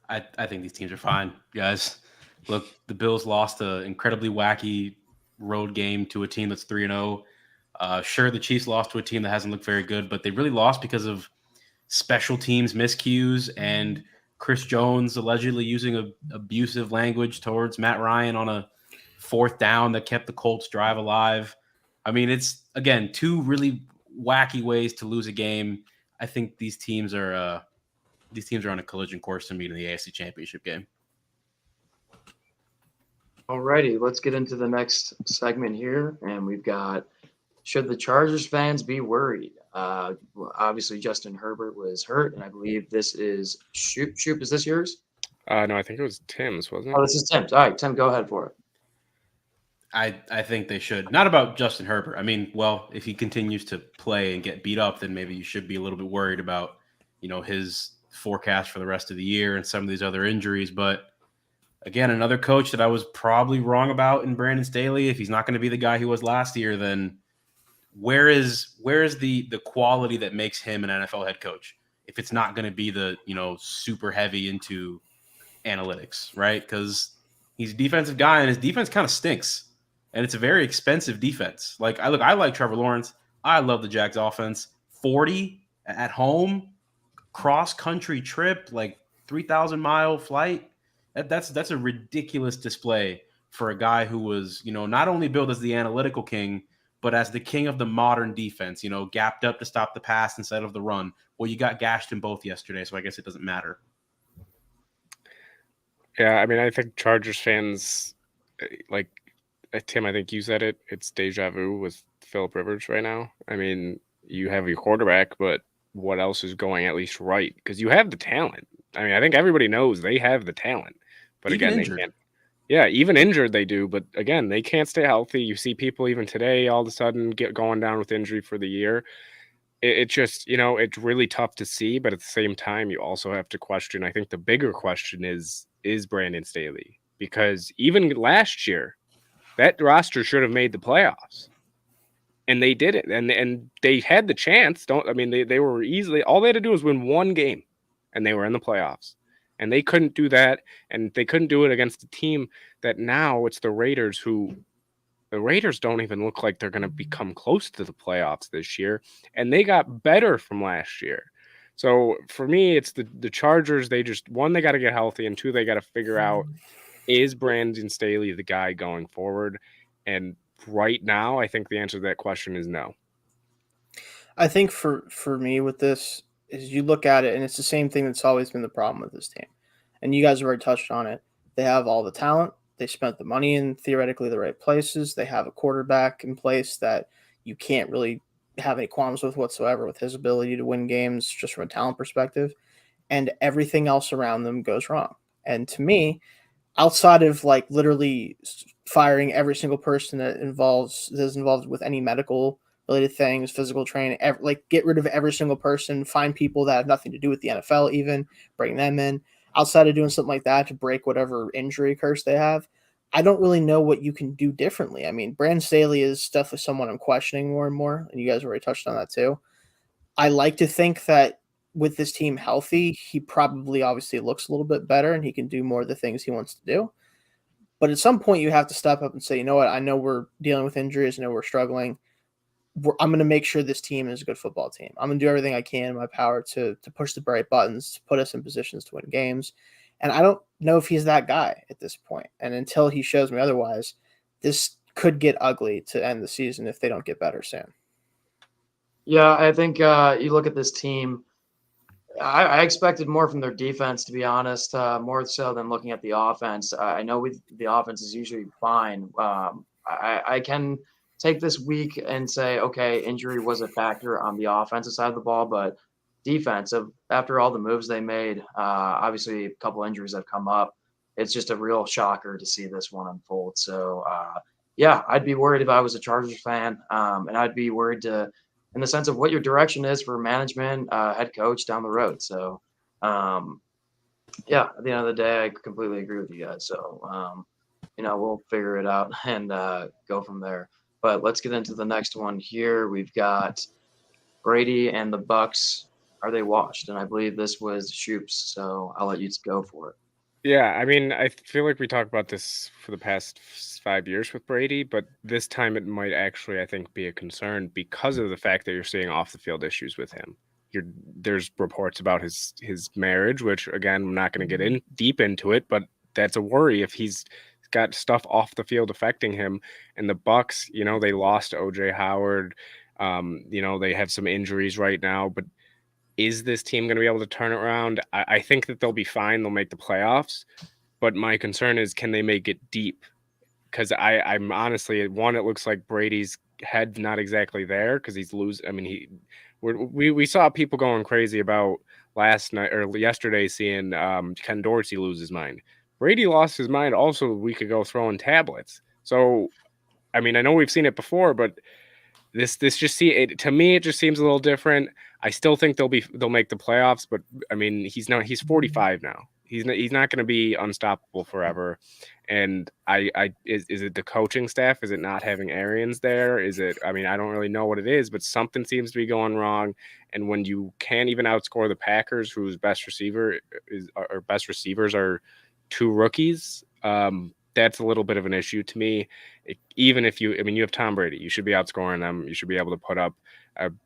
I think these teams are fine, guys. Look, the Bills lost an incredibly wacky road game to a team that's 3-0. Sure, the Chiefs lost to a team that hasn't looked very good, but they really lost because of special teams miscues and Chris Jones allegedly using abusive language towards Matt Ryan on a 4th down that kept the Colts drive alive. I mean, it's, again, 2 really wacky ways to lose a game. I think these teams are on a collision course to meet in the AFC Championship game. Alrighty, let's get into the next segment here, and we've got, should the Chargers fans be worried? Obviously, Justin Herbert was hurt, and I believe this is Shoop. Is this yours? No, I think it was Tim's, wasn't it? Oh, this is Tim's. All right, Tim, go ahead for it. I think they should. Not about Justin Herbert. I mean, well, if he continues to play and get beat up, then maybe you should be a little bit worried about, his forecast for the rest of the year and some of these other injuries. But again, another coach that I was probably wrong about in Brandon Staley. If he's not going to be the guy he was last year, then where is the quality that makes him an NFL head coach? If it's not going to be the, super heavy into analytics, right? Because he's a defensive guy and his defense kind of stinks. And it's a very expensive defense. I like Trevor Lawrence. I love the Jags offense. 40 at home, cross-country trip, 3,000-mile flight. That's a ridiculous display for a guy who was, not only billed as the analytical king, but as the king of the modern defense, gapped up to stop the pass instead of the run. Well, you got gashed in both yesterday, so I guess it doesn't matter. Yeah, I mean, I think Chargers fans, Tim, I think you said it, it's deja vu with Phillip Rivers right now. I mean, you have your quarterback, but what else is going at least right? Because you have the talent. I mean, I think everybody knows they have the talent. But Even again, injured. they can't. Yeah, even injured they do. But again, they can't stay healthy. You see people even today all of a sudden get going down with injury for the year. It just, it's really tough to see. But at the same time, you also have to question. I think the bigger question is Brandon Staley? Because even last year, that roster should have made the playoffs. And they didn't. And they had the chance. They were easily, all they had to do was win one game. And they were in the playoffs. And they couldn't do that. And they couldn't do it against a team that now it's the Raiders who the Raiders don't even look like they're going to become close to the playoffs this year. And they got better from last year. So for me, it's the Chargers. They just, one, they got to get healthy. And two, they got to figure out, is Brandon Staley the guy going forward? And right now, I think the answer to that question is no. I think for me with this is you look at it, and it's the same thing that's always been the problem with this team. And you guys have already touched on it. They have all the talent. They spent the money in theoretically the right places. They have a quarterback in place that you can't really have any qualms with whatsoever with his ability to win games just from a talent perspective. And everything else around them goes wrong. And to me, outside of literally firing every single person that is involved with any medical related things, physical training, get rid of every single person, find people that have nothing to do with the NFL, even bring them in. Outside of doing something like that to break whatever injury curse they have, I don't really know what you can do differently. I mean, Brandon Staley is definitely someone I'm questioning more and more, and you guys already touched on that too. I like to think that with this team healthy, he probably obviously looks a little bit better and he can do more of the things he wants to do. But at some point, you have to step up and say, you know what, I know we're dealing with injuries, I know we're struggling. I'm going to make sure this team is a good football team. I'm going to do everything I can in my power to push the right buttons, to put us in positions to win games. And I don't know if he's that guy at this point. And until he shows me otherwise, this could get ugly to end the season if they don't get better soon. Yeah, I think you look at this team, I expected more from their defense, to be honest, more so than looking at the offense. I know the offense is usually fine. I can take this week and say, okay, injury was a factor on the offensive side of the ball, but defensive, after all the moves they made, obviously a couple injuries have come up. It's just a real shocker to see this one unfold. So, yeah, I'd be worried if I was a Chargers fan, and I'd be worried in the sense of what your direction is for management, head coach down the road. So, yeah, at the end of the day, I completely agree with you guys. So, we'll figure it out and go from there. But let's get into the next one here. We've got Brady and the Bucks. Are they washed? And I believe this was Shoops, so I'll let you go for it. Yeah, I mean, I feel like we talked about this for the past 5 years with Brady, but this time it might actually, I think, be a concern because of the fact that you're seeing off-the-field issues with him. There's reports about his marriage, which, again, I'm not going to get deep into it, but that's a worry if he's got stuff off the field affecting him. And the Bucks, they lost OJ Howard. They have some injuries right now, but is this team going to be able to turn it around? I think that they'll be fine. They'll make the playoffs, but my concern is, can they make it deep? Because I'm honestly, one, it looks like Brady's head not exactly there because he's losing. I mean, we saw people going crazy about last night or yesterday seeing Ken Dorsey lose his mind. Brady lost his mind also a week ago throwing tablets. So, I mean, I know we've seen it before, but This just to me it just seems a little different. I still think they'll make the playoffs, but I mean he's 45 now. He's not going to be unstoppable forever. And is it the coaching staff? Is it not having Arians there? Is it? I mean, I don't really know what it is, but something seems to be going wrong. And when you can't even outscore the Packers, whose best receivers are two rookies, that's a little bit of an issue to me. Even if you have Tom Brady, you should be outscoring them. You should be able to put up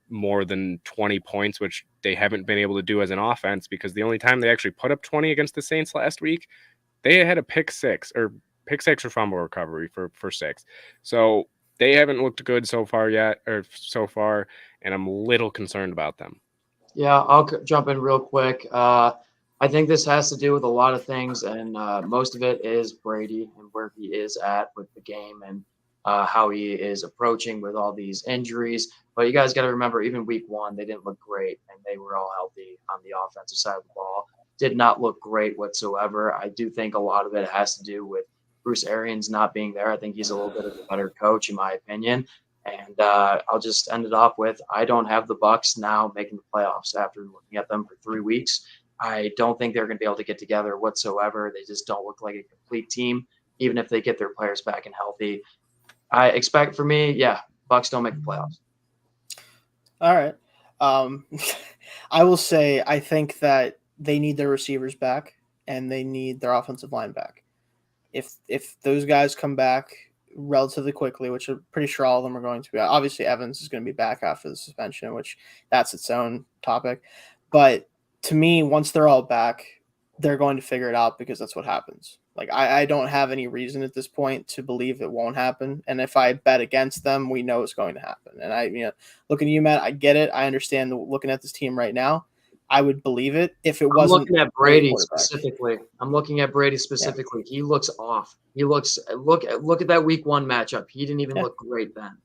more than 20 points, which they haven't been able to do as an offense, because the only time they actually put up 20 against the Saints last week, they had a pick six or fumble recovery for 6. So they haven't looked good so far, and I'm a little concerned about them. Yeah, I'll jump in real quick. I think this has to do with a lot of things, and most of it is Brady and where he is at with the game and how he is approaching with all these injuries. But you guys got to remember, even week 1, they didn't look great, and they were all healthy on the offensive side of the ball. Did not look great whatsoever. I do think a lot of it has to do with Bruce Arians not being there. I think he's a little bit of a better coach, in my opinion. And I'll just end it off with, I don't have the Bucs now making the playoffs after looking at them for 3 weeks. I don't think they're going to be able to get together whatsoever. They just don't look like a complete team, even if they get their players back and healthy. I expect, for me, Bucs don't make the playoffs. All right. I will say I think that they need their receivers back and they need their offensive line back. If those guys come back relatively quickly, which I'm pretty sure all of them are going to be. Obviously, Evans is going to be back after the suspension, which that's its own topic. But to me, once they're all back, they're going to figure it out, because that's what happens. Like, I don't have any reason at this point to believe it won't happen. And if I bet against them, we know it's going to happen. And looking at you, Matt, I get it. I understand looking at this team right now. I would believe it if it wasn't. I'm looking at Brady specifically. Yeah. He looks off. Look at that week 1 matchup. He didn't even look great then.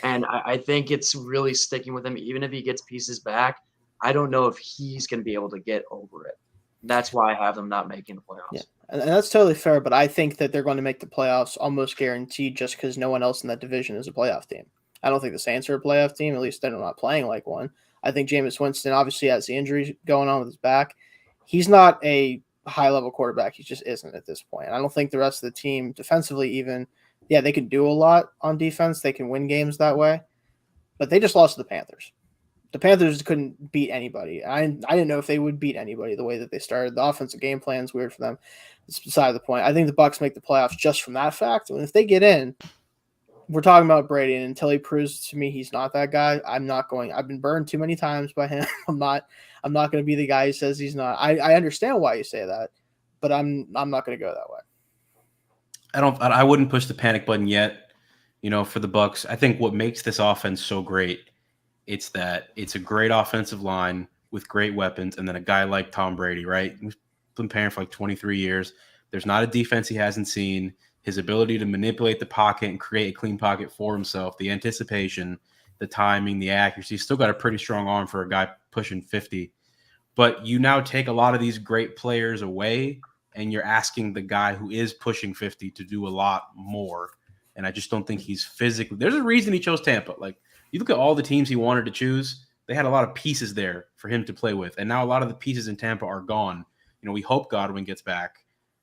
And I think it's really sticking with him. Even if he gets pieces back, I don't know if he's going to be able to get over it. That's why I have them not making the playoffs. Yeah. And that's totally fair, but I think that they're going to make the playoffs almost guaranteed, just because no one else in that division is a playoff team. I don't think the Saints are a playoff team. At least they're not playing like one. I think Jameis Winston obviously has the injury going on with his back. He's not a high-level quarterback. He just isn't at this point. I don't think the rest of the team defensively even, they can do a lot on defense. They can win games that way. But they just lost to the Panthers. The Panthers couldn't beat anybody. I didn't know if they would beat anybody the way that they started. The offensive game plan is weird for them. It's beside the point. I think the Bucs make the playoffs just from that fact. And if they get in, we're talking about Brady, and until he proves to me he's not that guy, I'm not going. I've been burned too many times by him. I'm not going to be the guy who says he's not. I understand why you say that, but I'm not going to go that way. I wouldn't push the panic button yet. For the Bucs, I think what makes this offense so great, it's that it's a great offensive line with great weapons, and then a guy like Tom Brady, right? He's been playing for like 23 years. There's not a defense he hasn't seen. His ability to manipulate the pocket and create a clean pocket for himself, the anticipation, the timing, the accuracy. He's still got a pretty strong arm for a guy pushing 50. But you now take a lot of these great players away, and you're asking the guy who is pushing 50 to do a lot more. And I just don't think he's physically – there's a reason he chose Tampa. Like, you look at all the teams he wanted to choose, they had a lot of pieces there for him to play with. And now a lot of the pieces in Tampa are gone. We hope Godwin gets back.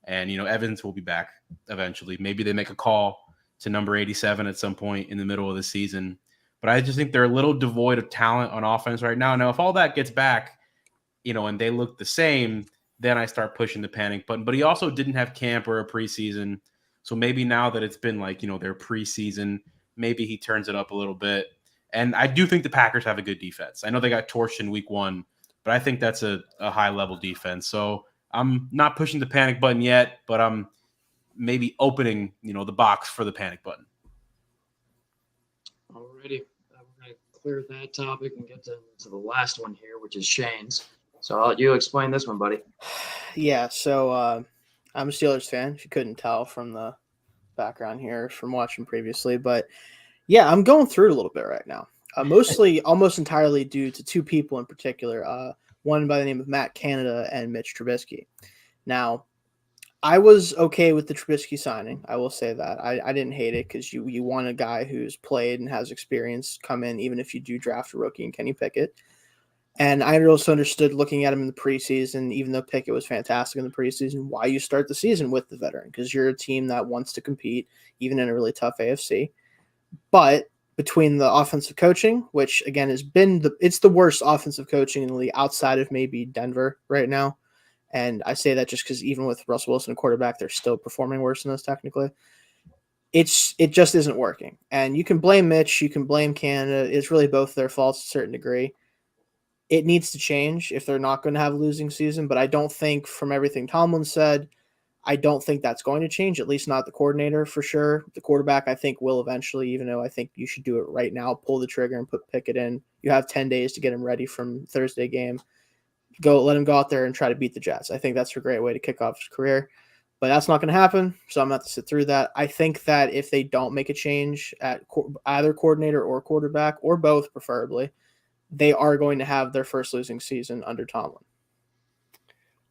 And, Evans will be back eventually. Maybe they make a call to number 87 at some point in the middle of the season. But I just think they're a little devoid of talent on offense right now. Now, if all that gets back, and they look the same, then I start pushing the panic button. But he also didn't have camp or a preseason. So maybe now that it's been their preseason, maybe he turns it up a little bit. And I do think the Packers have a good defense. I know they got torched in week 1, but I think that's a high-level defense. So I'm not pushing the panic button yet, but I'm maybe opening, the box for the panic button. Alrighty. We're going to clear that topic and get to the last one here, which is Shane's. So I'll let you explain this one, buddy. Yeah, so I'm a Steelers fan, if you couldn't tell from the background here from watching previously. But, yeah, I'm going through it a little bit right now. Mostly, almost entirely due to 2 people in particular. One by the name of Matt Canada and Mitch Trubisky. Now, I was okay with the Trubisky signing. I will say that. I didn't hate it because you want a guy who's played and has experience come in, even if you do draft a rookie in Kenny Pickett. And I also understood looking at him in the preseason, even though Pickett was fantastic in the preseason, why you start the season with the veteran, because you're a team that wants to compete, even in a really tough AFC. But between the offensive coaching, which again has been it's the worst offensive coaching in the league outside of maybe Denver right now. And I say that just because even with Russell Wilson, a quarterback, they're still performing worse than us technically. It just isn't working. And you can blame Mitch, you can blame Canada. It's really both their faults to a certain degree. It needs to change if they're not going to have a losing season. But I don't think, from everything Tomlin said, I don't think that's going to change, at least not the coordinator for sure. The quarterback, I think, will eventually, even though I think you should do it right now, pull the trigger and put Pickett in. You have 10 days to get him ready from Thursday game. Let him go out there and try to beat the Jets. I think that's a great way to kick off his career. But that's not going to happen, so I'm going to have to sit through that. I think that if they don't make a change at either coordinator or quarterback, or both preferably, they are going to have their first losing season under Tomlin.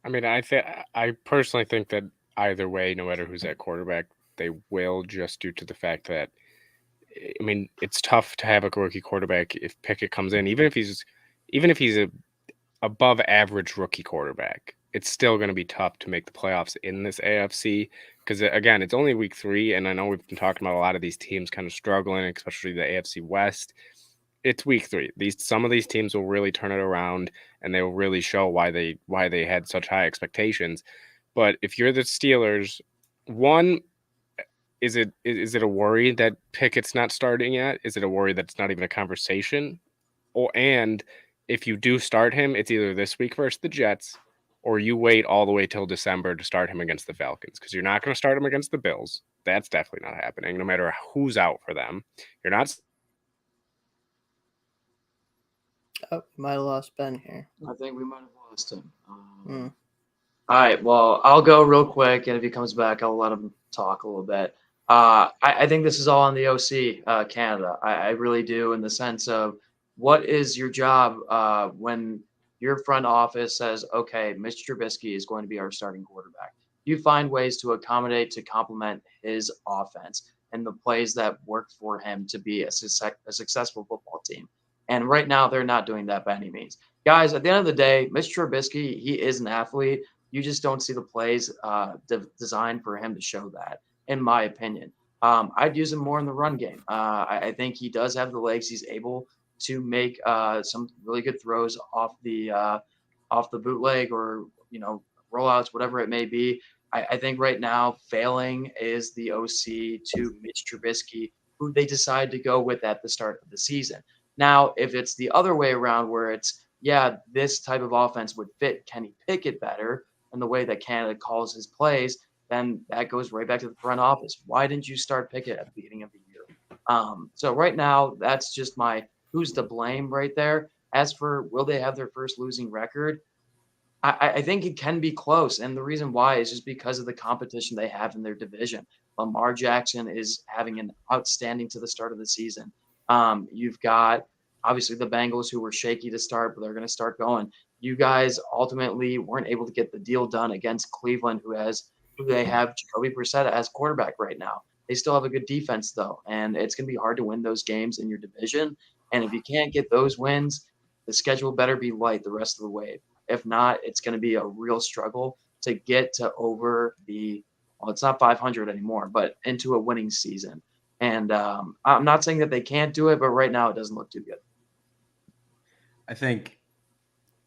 I mean, I personally think that either way, no matter who's at quarterback, they will, just due to the fact that, I mean, it's tough to have a rookie quarterback if Pickett comes in, even if he's a above average rookie quarterback. It's still going to be tough to make the playoffs in this AFC because, again, it's only week 3, and I know we've been talking about a lot of these teams kind of struggling, especially the AFC West. It's week 3. Some of these teams will really turn it around, and they will really show why they had such high expectations. But if you're the Steelers, one, is it a worry that Pickett's not starting yet? Is it a worry that it's not even a conversation? And if you do start him, it's either this week versus the Jets, or you wait all the way till December to start him against the Falcons, because you're not going to start him against the Bills. That's definitely not happening, no matter who's out for them. You're not. Oh, we might have lost Ben here. I think we might have lost him. All right, well, I'll go real quick, and if he comes back, I'll let him talk a little bit. I think this is all on the OC, Canada. I really do, in the sense of what is your job when your front office says, okay, Mitch Trubisky is going to be our starting quarterback. You find ways to accommodate, to complement his offense and the plays that work for him to be a successful football team. And right now, they're not doing that by any means. Guys, at the end of the day, Mitch Trubisky, he is an athlete. You just don't see the plays designed for him to show that, in my opinion. I'd use him more in the run game. I think he does have the legs. He's able to make some really good throws off the bootleg, or rollouts, whatever it may be. I think right now failing is the OC to Mitch Trubisky, who they decide to go with at the start of the season. Now, if it's the other way around, where it's, this type of offense would fit Kenny Pickett better, and the way that Canada calls his plays, then that goes right back to the front office. Why didn't you start Pickett at the beginning of the year? So right now, that's just my who's to blame right there. As for will they have their first losing record, I think it can be close. And the reason why is just because of the competition they have in their division. Lamar Jackson is having an outstanding to the start of the season. You've got obviously the Bengals, who were shaky to start, but they're going to start going. You guys ultimately weren't able to get the deal done against Cleveland, who they have Jacoby Brissett as quarterback right now. They still have a good defense, though, and it's going to be hard to win those games in your division. And if you can't get those wins, the schedule better be light the rest of the way. If not, it's going to be a real struggle to get to over it's not 500 anymore, but into a winning season. And I'm not saying that they can't do it, but right now it doesn't look too good. I think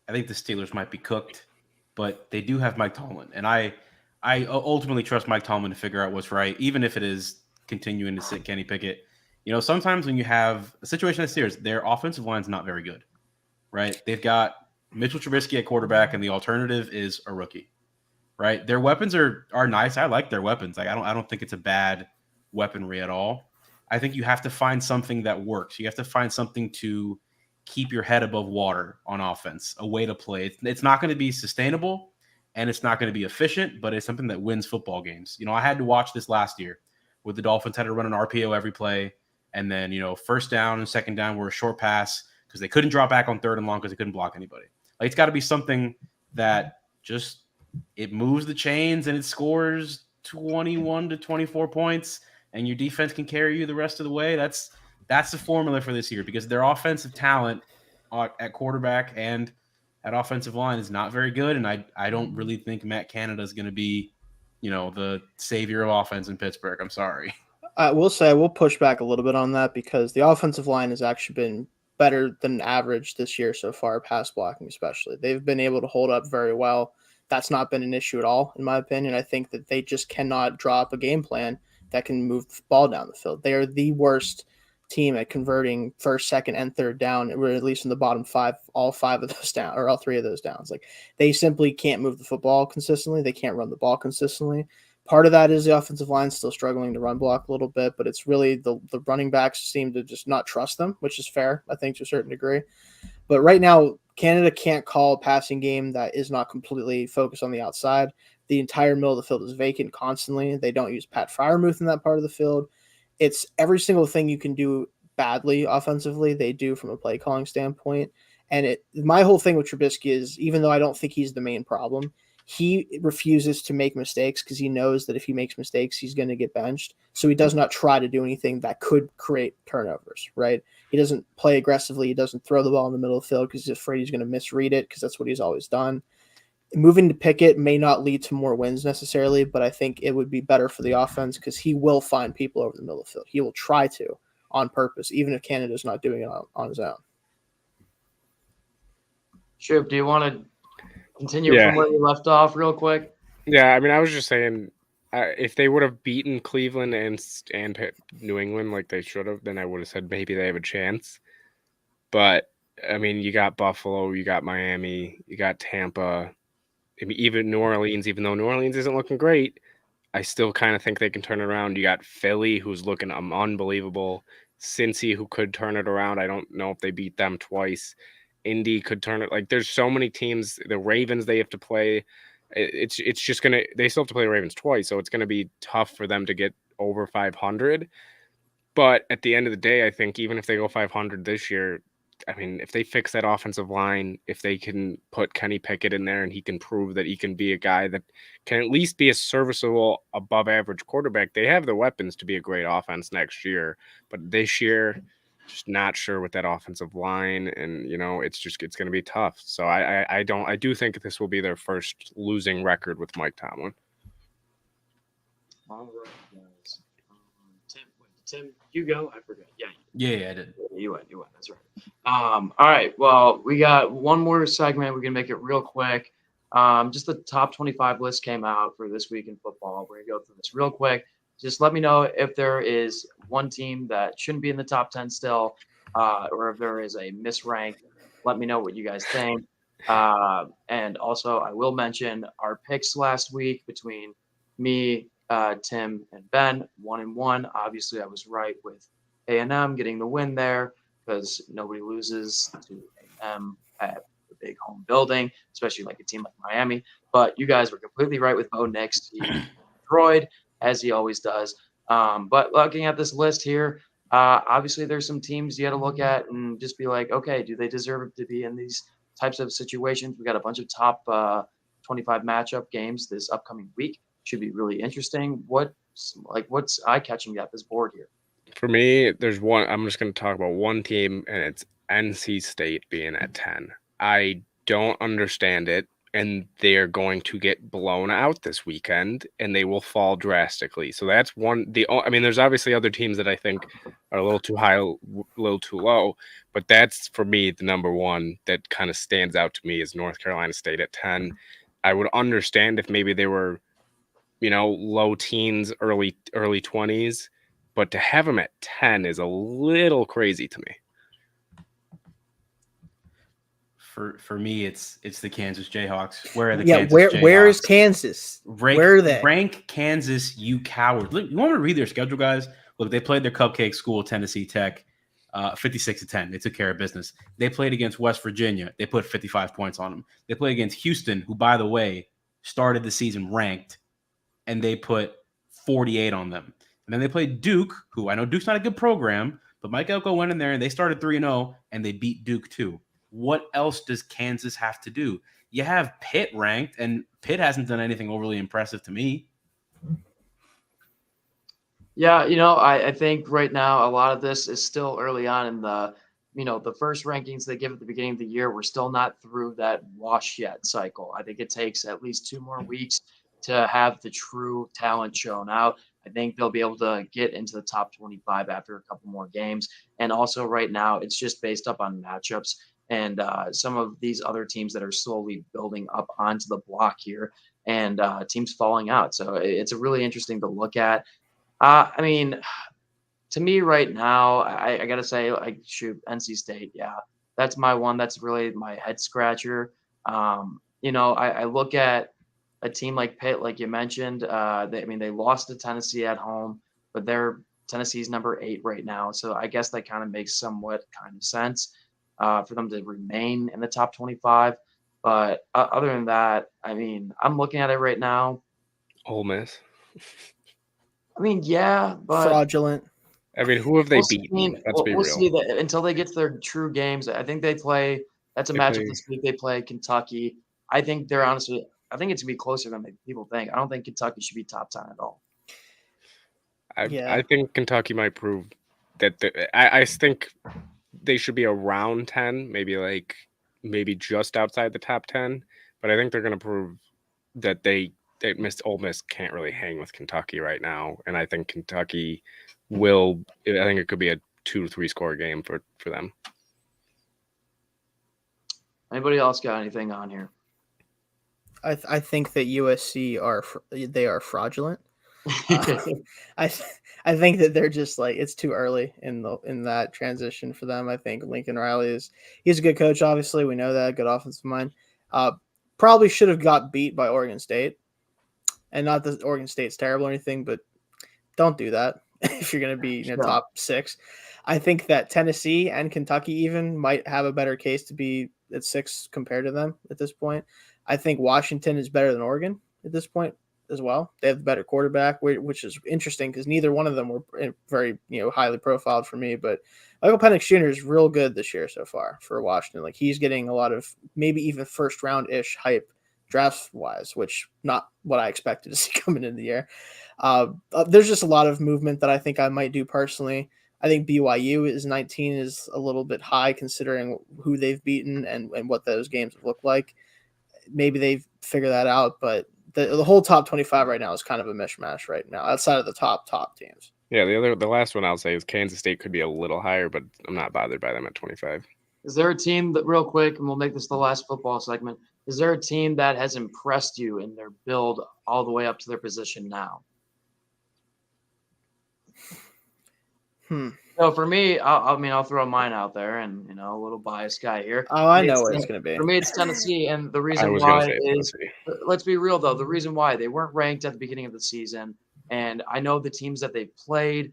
the Steelers might be cooked, but they do have Mike Tomlin, and I ultimately trust Mike Tomlin to figure out what's right, even if it is continuing to sit Kenny Pickett. Sometimes when you have a situation like Steelers, their offensive line is not very good, right? They've got Mitchell Trubisky at quarterback, and the alternative is a rookie, right? Their weapons are nice. I like their weapons. Like, I don't think it's a bad weaponry at all. I think you have to find something that works. You have to find something to keep your head above water on offense, a way to play. It's not going to be sustainable, and it's not going to be efficient, but it's something that wins football games. I had to watch this last year with the Dolphins, had to run an RPO every play, and then, first down and second down were a short pass because they couldn't drop back on third and long because they couldn't block anybody. Like, it's got to be something that just it moves the chains and it scores 21 to 24 points, and your defense can carry you the rest of the way. That's the formula for this year, because their offensive talent at quarterback and at offensive line is not very good, and I don't really think Matt Canada is going to be, the savior of offense in Pittsburgh. I'm sorry. I will say I will push back a little bit on that, because the offensive line has actually been better than average this year so far, pass blocking especially. They've been able to hold up very well. That's not been an issue at all, in my opinion. I think that they just cannot draw up a game plan that can move the ball down the field. They are the worst team at converting first, second, and third down, or at least in the bottom five, all five of those down, or all three of those downs. Like, they simply can't move the football consistently. They can't run the ball consistently. Part of that is the offensive line still struggling to run block a little bit, but it's really the running backs seem to just not trust them, which is fair, I think, to a certain degree. But right now, Canada can't call a passing game that is not completely focused on the outside. The entire middle of the field is vacant constantly. They don't use Pat Freiermuth in that part of the field. It's every single thing you can do badly offensively, they do from a play calling standpoint. And my whole thing with Trubisky is, even though I don't think he's the main problem, he refuses to make mistakes because he knows that if he makes mistakes, he's going to get benched. So he does not try to do anything that could create turnovers, right? He doesn't play aggressively. He doesn't throw the ball in the middle of the field because he's afraid he's going to misread it, because that's what he's always done. Moving to Pickett may not lead to more wins necessarily, but I think it would be better for the offense because he will find people over the middle of the field. He will try to on purpose, even if Canada's not doing it on his own. Shoop, do you want to continue from where you left off real quick? Yeah, I mean, I was just saying, if they would have beaten Cleveland and New England like they should have, then I would have said maybe they have a chance. But, I mean, you got Buffalo, you got Miami, you got Tampa, I mean, even New Orleans, even though New Orleans isn't looking great, I still kind of think they can turn it around. You got Philly, who's looking unbelievable. Cincy, who could turn it around. I don't know if they beat them twice. Indy could turn it. Like, there's so many teams. The Ravens, they have to play. It's just going to – they still have to play the Ravens twice, so it's going to be tough for them to get over 500. But at the end of the day, I think even if they go 500 this year, I mean, if they fix that offensive line, if they can put Kenny Pickett in there and he can prove that he can be a guy that can at least be a serviceable above-average quarterback, they have the weapons to be a great offense next year. But this year – just not sure with that offensive line, and it's going to be tough. So I do think this will be their first losing record with Mike Tomlin. All right, guys. Tim, you go. I forgot. Yeah, I did. You went. That's right. All right. Well, we got one more segment. We're gonna make it real quick. Just the top 25 list came out for this week in football. We're gonna go through this real quick. Just let me know if there is one team that shouldn't be in the top 10 still, or if there is a misrank. Let me know what you guys think. And also, I will mention our picks last week between me, Tim, and Ben, 1-1. Obviously, I was right with A&M getting the win there because nobody loses to A&M at the big home building, especially like a team like Miami. But you guys were completely right with Bo Nix. He destroyed, as he always does. But looking at this list here, obviously there's some teams you got to look at and just be like, okay, do they deserve to be in these types of situations? We got a bunch of top 25 matchup games this upcoming week. Should be really interesting. What's eye-catching at this board here? For me, there's one. I'm just going to talk about one team, and it's NC State being at 10. I don't understand it. And they're going to get blown out this weekend, and they will fall drastically. So that's one. I mean, there's obviously other teams that I think are a little too high, a little too low, but that's for me the number one that kind of stands out to me is North Carolina State at 10. I would understand if maybe they were, low teens, early 20s, but to have them at 10 is a little crazy to me. For me, it's the Kansas Jayhawks. Where are the Kansas Jayhawks? Where is Kansas? Where are they? Rank Kansas, you cowards. Look, you want me to read their schedule, guys? Look, they played their cupcake school, Tennessee Tech, 56-10. They took care of business. They played against West Virginia. They put 55 points on them. They played against Houston, who, by the way, started the season ranked, and they put 48 on them. And then they played Duke, who I know Duke's not a good program, but Mike Elko went in there, and they started 3-0, and they beat Duke too. What else does Kansas have to do? you have Pitt ranked, and Pitt hasn't done anything overly impressive to me. Yeah, I think right now a lot of this is still early on in the first rankings they give at the beginning of the year. We're still not through that wash yet cycle. I think it takes at least 2 more weeks to have the true talent shown out. I think they'll be able to get into the top 25 after a couple more games. And also right now, it's just based up on matchups and some of these other teams that are slowly building up onto the block here and teams falling out. So it's really interesting to look at. I mean, to me right now, I gotta say, like, shoot, NC State, yeah, that's my one. That's really my head scratcher. I look at a team like Pitt, like you mentioned. They lost to Tennessee at home, but Tennessee's number 8 right now, so I guess that kind of makes somewhat kind of sense for them to remain in the top 25. But other than that, I mean, I'm looking at it right now. Ole Miss. I mean, yeah, but Fraudulent. I mean, who have they we'll beaten? see, Let's be we'll real. see that until they get to their true games. I think they play. That's a They matchup play- this week. They play Kentucky. I think they're honestly. I think it's gonna be closer than people think. I don't think Kentucky should be top 10 at all. I think Kentucky might prove that. I think they should be around 10, maybe just outside the top 10. But I think they're going to prove that Ole Miss can't really hang with Kentucky right now, and I think Kentucky will. I think it could be a 2-3 score game for them. Anybody else got anything on here? I think that USC are fraudulent. I think that they're just like, it's too early in that transition for them. I think Lincoln Riley he's a good coach. Obviously, we know that, good offensive mind. Probably should have got beat by Oregon State, and not that Oregon State's terrible or anything, but don't do that if you're going to be top 6. I think that Tennessee and Kentucky even might have a better case to be at 6 compared to them at this point. I think Washington is better than Oregon at this point as well. They have the better quarterback, which is interesting because neither one of them were very highly profiled for me. But Michael Penix Jr. is real good this year so far for Washington. Like, he's getting a lot of maybe even first round ish hype draft wise, which not what I expected to see coming into the year. There's just a lot of movement that I think I might do personally. I think BYU is 19 is a little bit high considering who they've beaten and what those games have looked like. Maybe they figure that out, but the whole top 25 right now is kind of a mishmash right now outside of the top teams. Yeah, the last one I'll say is Kansas State could be a little higher, but I'm not bothered by them at 25. Is there a team that, real quick, and we'll make this the last football segment, is there a team that has impressed you in their build all the way up to their position now? So for me, I'll throw mine out there, and a little biased guy here. Oh, I know what it's going to be. For me, it's Tennessee, and the reason was why gonna say is, Tennessee. let's be real though, the reason why they weren't ranked at the beginning of the season, and I know the teams that they've played,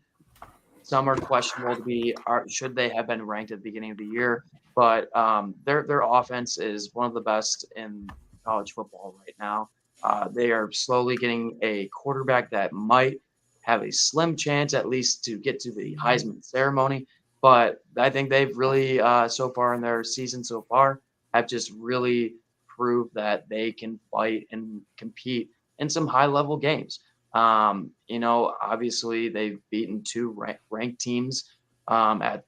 some are questionable to be, should they have been ranked at the beginning of the year, but their offense is one of the best in college football right now. They are slowly getting a quarterback that might have a slim chance at least to get to the Heisman ceremony. But I think they've really, so far in their season so far, have just really proved that they can fight and compete in some high-level games. Obviously they've beaten 2 ranked teams at,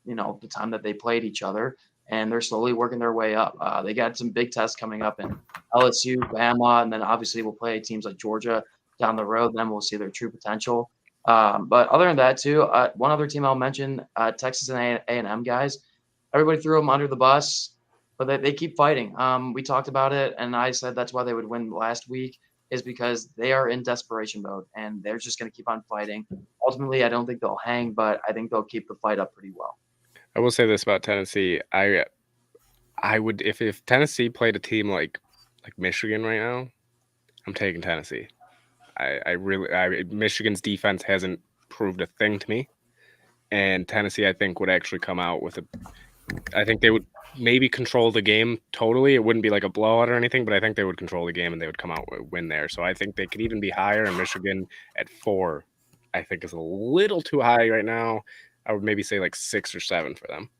the time that they played each other, and they're slowly working their way up. They got some big tests coming up in LSU, Bama, and then obviously we'll play teams like Georgia down the road. Then we'll see their true potential. But other than that, too, one other team I'll mention, Texas and A&M guys. Everybody threw them under the bus, but they keep fighting. We talked about it, and I said that's why they would win last week, is because they are in desperation mode, and they're just going to keep on fighting. Ultimately, I don't think they'll hang, but I think they'll keep the fight up pretty well. I will say this about Tennessee. I would, if Tennessee played a team like Michigan right now, I'm taking Tennessee. Michigan's defense hasn't proved a thing to me, and Tennessee, I think, would actually come out with I think they would maybe control the game totally. It wouldn't be like a blowout or anything, but I think they would control the game and they would come out with a win there. So I think they could even be higher. And Michigan at 4, I think, is a little too high right now. I would maybe say like 6 or 7 for them.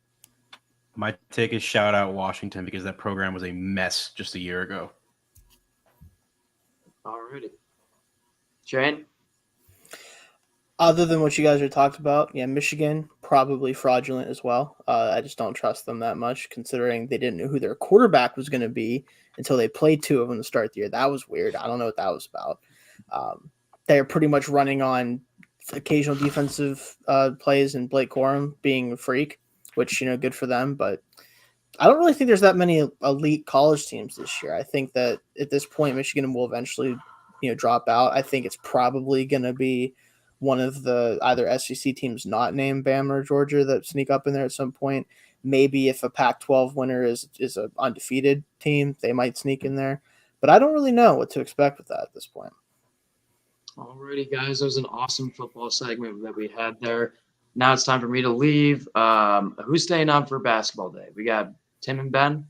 My take is shout out Washington because that program was a mess just a year ago. Alrighty. Shane? Other than what you guys are talked about, yeah, Michigan probably fraudulent as well. I just don't trust them that much, considering they didn't know who their quarterback was going to be until they played two of them to start the year. That was weird. I don't know what that was about. They're pretty much running on occasional defensive plays and Blake Corum being a freak, which, good for them. But I don't really think there's that many elite college teams this year. I think that at this point, Michigan will eventually, drop out. I think it's probably going to be one of the either SEC teams not named Bama or Georgia that sneak up in there at some point. Maybe if a Pac-12 winner is an undefeated team, they might sneak in there. But I don't really know what to expect with that at this point. Alrighty, guys. That was an awesome football segment that we had there. Now it's time for me to leave. Who's staying on for basketball day? We got Tim and Ben.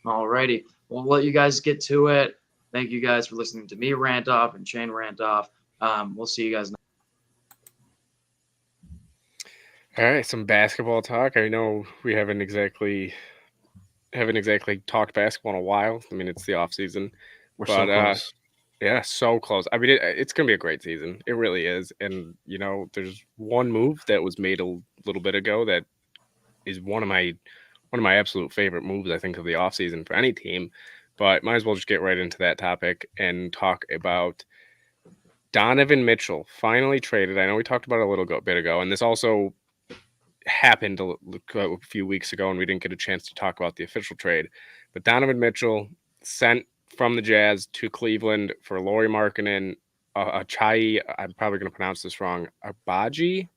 Alrighty. We'll let you guys get to it. Thank you guys for listening to me rant off and Shane rant off. We'll see you guys next. All right, some basketball talk. I know we haven't exactly talked basketball in a while. I mean, it's the off season. We're so close. Yeah, so close. I mean, it's going to be a great season. It really is. And, there's one move that was made a little bit ago that is one of my absolute favorite moves, I think, of the offseason for any team. But might as well just get right into that topic and talk about Donovan Mitchell finally traded. I know we talked about it a little bit ago, and this also happened a few weeks ago, and we didn't get a chance to talk about the official trade. But Donovan Mitchell sent from the Jazz to Cleveland for Lauri Markkanen, Achai, I'm probably going to pronounce this wrong, Abaji,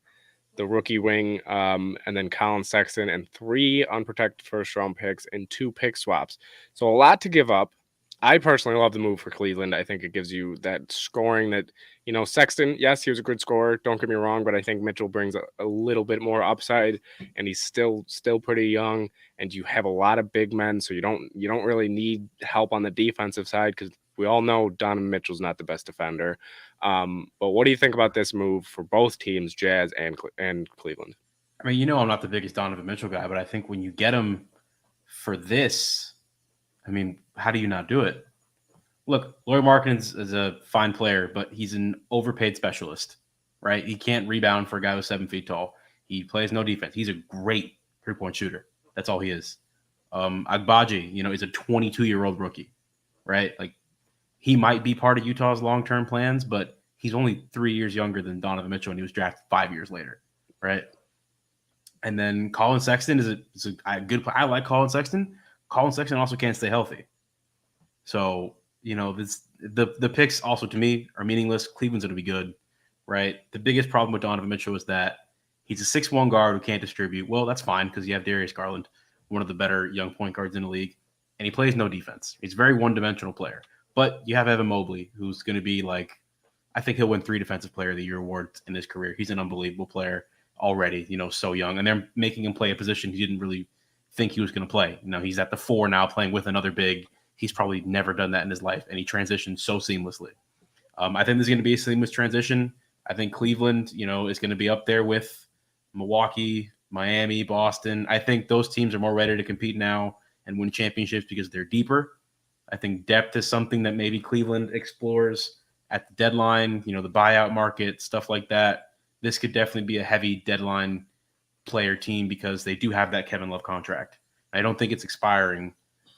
the rookie wing, and then Colin Sexton, and 3 unprotected first-round picks and 2 pick swaps. So a lot to give up. I personally love the move for Cleveland. I think it gives you that scoring that, Sexton, yes, he was a good scorer. Don't get me wrong, but I think Mitchell brings a little bit more upside, and he's still pretty young, and you have a lot of big men, so you don't really need help on the defensive side because we all know Donovan Mitchell's not the best defender. But what do you think about this move for both teams, Jazz and Cleveland? I mean, I'm not the biggest Donovan Mitchell guy, but I think when you get him for this, I mean, how do you not do it? Look, Lauri Markkanen is a fine player, but he's an overpaid specialist, right? He can't rebound for a guy who's 7 feet tall. He plays no defense. He's a great three-point shooter. That's all he is. Agbaji, is a 22-year-old rookie, right? Like, he might be part of Utah's long-term plans, but he's only 3 years younger than Donovan Mitchell, and he was drafted 5 years later, right? And then Colin Sexton is a good player. I like Colin Sexton. Colin Sexton also can't stay healthy. So, the picks also to me are meaningless. Cleveland's going to be good, right? The biggest problem with Donovan Mitchell is that he's a 6'1" guard who can't distribute. Well, that's fine because you have Darius Garland, one of the better young point guards in the league, and he plays no defense. He's a very one-dimensional player. But you have Evan Mobley, who's going to be I think he'll win 3 Defensive Player of the Year awards in his career. He's an unbelievable player already, so young. And they're making him play a position he didn't really think he was going to play. He's at the 4 now playing with another big. He's probably never done that in his life, and he transitioned so seamlessly. I think there's going to be a seamless transition. I think Cleveland, is going to be up there with Milwaukee, Miami, Boston. I think those teams are more ready to compete now and win championships because they're deeper. I think depth is something that maybe Cleveland explores at the deadline, the buyout market, stuff like that. This could definitely be a heavy deadline player team because they do have that Kevin Love contract. I don't think it's expiring,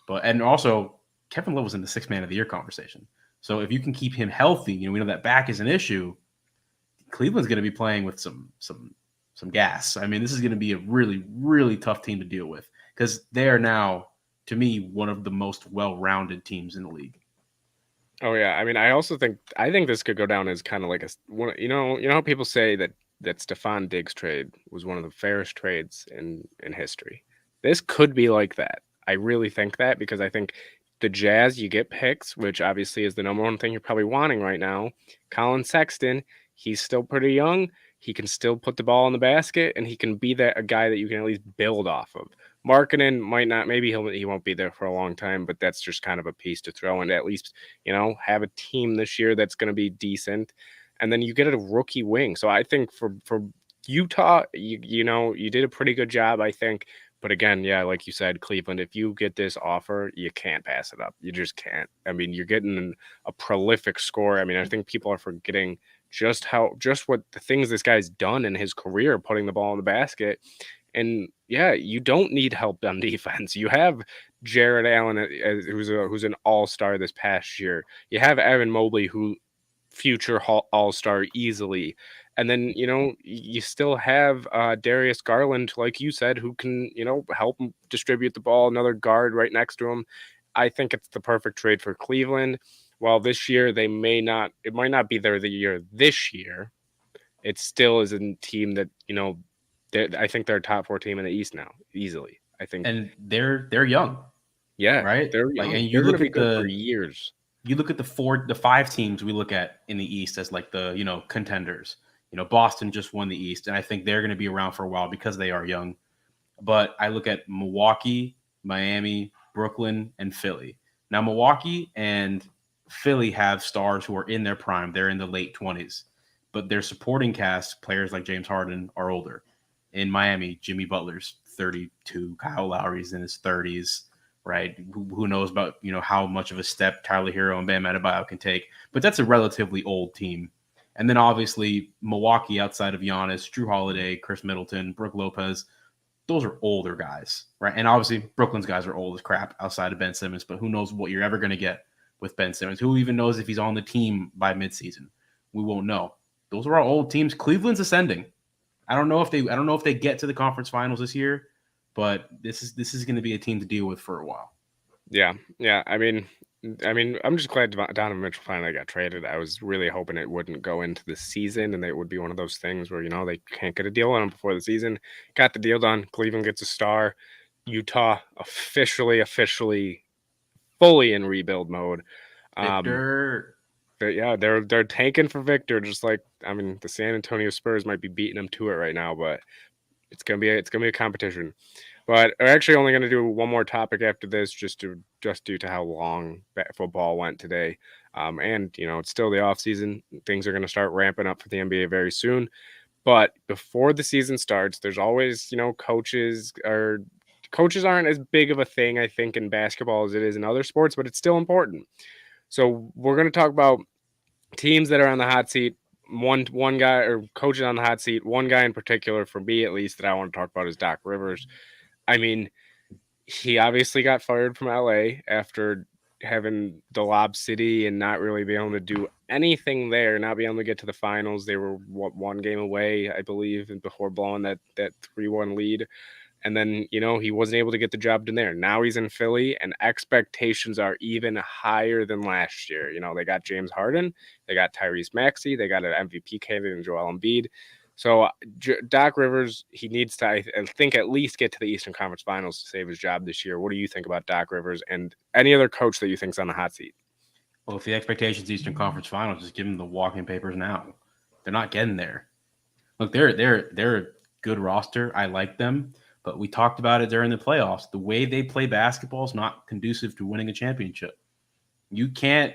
and also Kevin Love was in the 6th man of the year conversation. So if you can keep him healthy, we know that back is an issue. Cleveland's going to be playing with some gas. I mean, this is going to be a really, really tough team to deal with because they are now, to me, one of the most well-rounded teams in the league. Oh yeah, I mean, I think this could go down as kind of like how people say that Stephon Diggs trade was one of the fairest trades in history. This could be like that. I really think that because I think the Jazz, you get picks, which obviously is the number one thing you're probably wanting right now. Colin Sexton, he's still pretty young. He can still put the ball in the basket, and he can be a guy that you can at least build off of. Markkanen might not, maybe he won't be there for a long time, but that's just kind of a piece to throw in to at least, have a team this year that's going to be decent. And then you get a rookie wing. So I think for Utah, you did a pretty good job, I think, But again, yeah, like you said, Cleveland, if you get this offer, you can't pass it up. You just can't. I mean, you're getting a prolific scorer. I mean, I think people are forgetting just what the things this guy's done in his career, putting the ball in the basket. And yeah, you don't need help on defense. You have Jared Allen, who's an all-star this past year. You have Evan Mobley, who future all-star easily. And then, you still have Darius Garland, like you said, who can, help him distribute the ball, another guard right next to him. I think it's the perfect trade for Cleveland. While this year it might not be the year this year, it still is a team that, I think they're a top 4 team in the East now, easily. I think. And they're young. Yeah. Right? They're young. And you they're look going to be at good for years. You look at the 5 teams we look at in the East as like the, contenders. Boston just won the East, and I think they're going to be around for a while because they are young. But I look at Milwaukee, Miami, Brooklyn, and Philly. Now, Milwaukee and Philly have stars who are in their prime. They're in the late 20s. But their supporting cast, players like James Harden, are older. In Miami, Jimmy Butler's 32. Kyle Lowry's in his 30s. Right? Who knows about, how much of a step Tyler Hero and Bam Adebayo can take. But that's a relatively old team. And then obviously Milwaukee, outside of Giannis, Drew Holiday, Chris Middleton, Brook Lopez, those are older guys, right? And obviously Brooklyn's guys are old as crap outside of Ben Simmons, but who knows what you're ever going to get with Ben Simmons? Who even knows if he's on the team by midseason? We won't know. Those are all old teams. Cleveland's ascending. I don't know if they get to the conference finals this year, but this is going to be a team to deal with for a while. Yeah. I mean, I'm just glad Donovan Mitchell finally got traded. I was really hoping it wouldn't go into the season, and it would be one of those things where they can't get a deal on him before the season. Got the deal done. Cleveland gets a star. Utah officially fully in rebuild mode. Victor. But yeah, they're tanking for Victor. Just like the San Antonio Spurs might be beating them to it right now, but it's gonna be a competition. But we're actually only going to do one more topic after this, just due to how long football went today. And it's still the off season. Things are going to start ramping up for the NBA very soon. But before the season starts, there's always coaches aren't as big of a thing, I think, in basketball as it is in other sports, but it's still important. So we're going to talk about teams that are on the hot seat. One guy, or coaches on the hot seat. One guy in particular, for me at least, that I want to talk about is Doc Rivers. I mean, he obviously got fired from LA after having the Lob City and not really being able to do anything there, not being able to get to the finals. They were one game away, I believe, and before blowing that 3-1 lead. And then, he wasn't able to get the job done there. Now he's in Philly, and expectations are even higher than last year. They got James Harden, they got Tyrese Maxey, they got an MVP candidate in Joel Embiid. So Doc Rivers, he needs to, I think, at least get to the Eastern Conference Finals to save his job this year. What do you think about Doc Rivers and any other coach that you think's on the hot seat? Well, if the expectations Eastern Conference Finals, just give them the walking papers now. They're not getting there. Look, they're a good roster. I like them, but we talked about it during the playoffs. The way they play basketball is not conducive to winning a championship. You can't,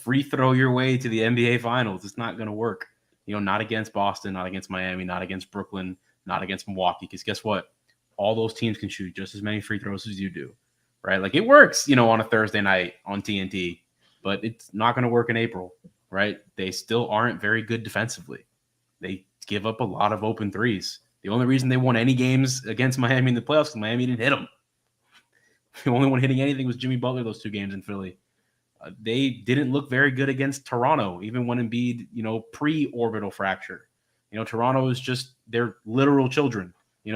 free throw your way to the NBA Finals. It's not going to work. Not against Boston, not against Miami, not against Brooklyn, not against Milwaukee. Because guess what? All those teams can shoot just as many free throws as you do, right? Like, it works, on a Thursday night on TNT, but it's not going to work in April, right? They still aren't very good defensively. They give up a lot of open threes. The only reason they won any games against Miami in the playoffs is Miami didn't hit them. The only one hitting anything was Jimmy Butler those 2 games in Philly. They didn't look very good against Toronto, even when Embiid, pre-orbital fracture. Toronto is just, they're literal children.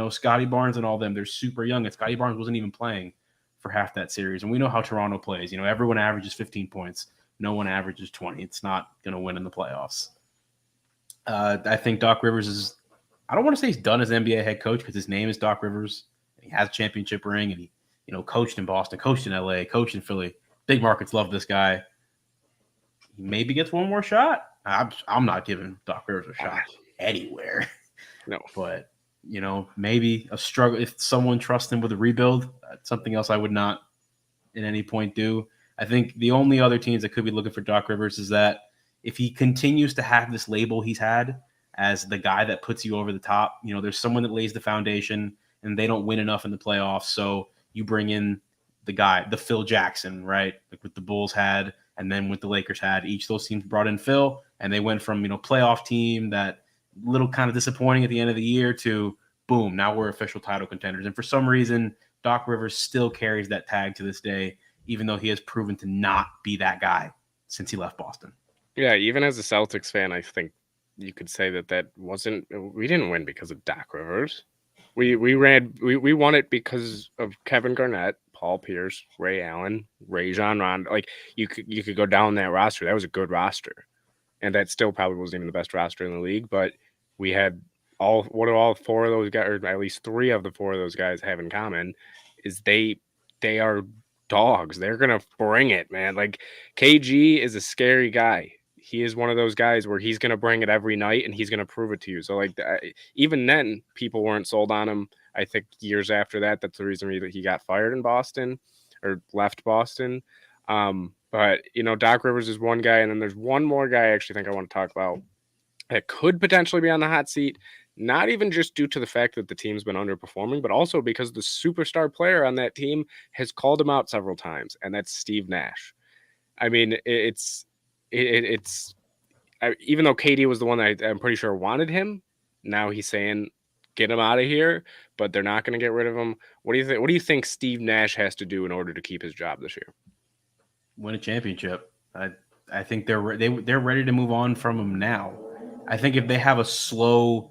Scotty Barnes and all them, they're super young. And Scotty Barnes wasn't even playing for half that series. And we know how Toronto plays. Everyone averages 15 points. No one averages 20. It's not going to win in the playoffs. I think Doc Rivers is, I don't want to say he's done as an NBA head coach because his name is Doc Rivers. He has a championship ring, and he, coached in Boston, coached in LA, coached in Philly. Big markets love this guy. He maybe gets one more shot. I'm not giving Doc Rivers a shot anywhere. No. But, maybe a struggle. If someone trusts him with a rebuild, something else I would not at any point do. I think the only other teams that could be looking for Doc Rivers is that if he continues to have this label he's had as the guy that puts you over the top, there's someone that lays the foundation and they don't win enough in the playoffs. So you bring in the Phil Jackson, right? Like what the Bulls had, and then what the Lakers had. Each of those teams brought in Phil, and they went from, playoff team that little kind of disappointing at the end of the year to boom, now we're official title contenders. And for some reason, Doc Rivers still carries that tag to this day, even though he has proven to not be that guy since he left Boston. Yeah, even as a Celtics fan, I think you could say that wasn't. We didn't win because of Doc Rivers. We won it because of Kevin Garnett, Paul Pierce, Ray Allen, Rajon Rondo. Like you could go down that roster. That was a good roster, and that still probably wasn't even the best roster in the league. But we had all four of those guys, or at least three of the four of those guys, have in common is they are dogs. They're gonna bring it, man. Like KG is a scary guy. He is one of those guys where he's going to bring it every night and he's going to prove it to you. So like even then people weren't sold on him. I think years after that, that's the reason that he got fired in Boston or left Boston. But Doc Rivers is one guy. And then there's one more guy I actually think I want to talk about that could potentially be on the hot seat, not even just due to the fact that the team's been underperforming, but also because the superstar player on that team has called him out several times. And that's Steve Nash. I mean, it's even though KD was the one that I'm pretty sure wanted him, now he's saying get him out of here, but they're not going to get rid of him. What do you think? What do you think Steve Nash has to do in order to keep his job this year? Win a championship. I think they're ready to move on from him now. I think if they have a slow,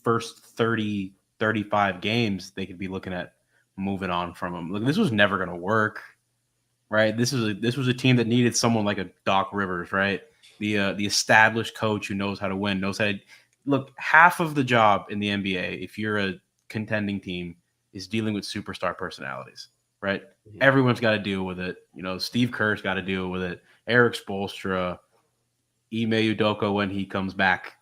first 30, 35 games, they could be looking at moving on from him. Look, this was never going to work. Right, this was a team that needed someone like a Doc Rivers, right? The established coach who knows how to win, knows how to look. Half of the job in the NBA, if you're a contending team, is dealing with superstar personalities, right? Mm-hmm. Everyone's got to deal with it. Steve Kerr's got to deal with it. Eric Spoelstra, Ime Udoka when he comes back,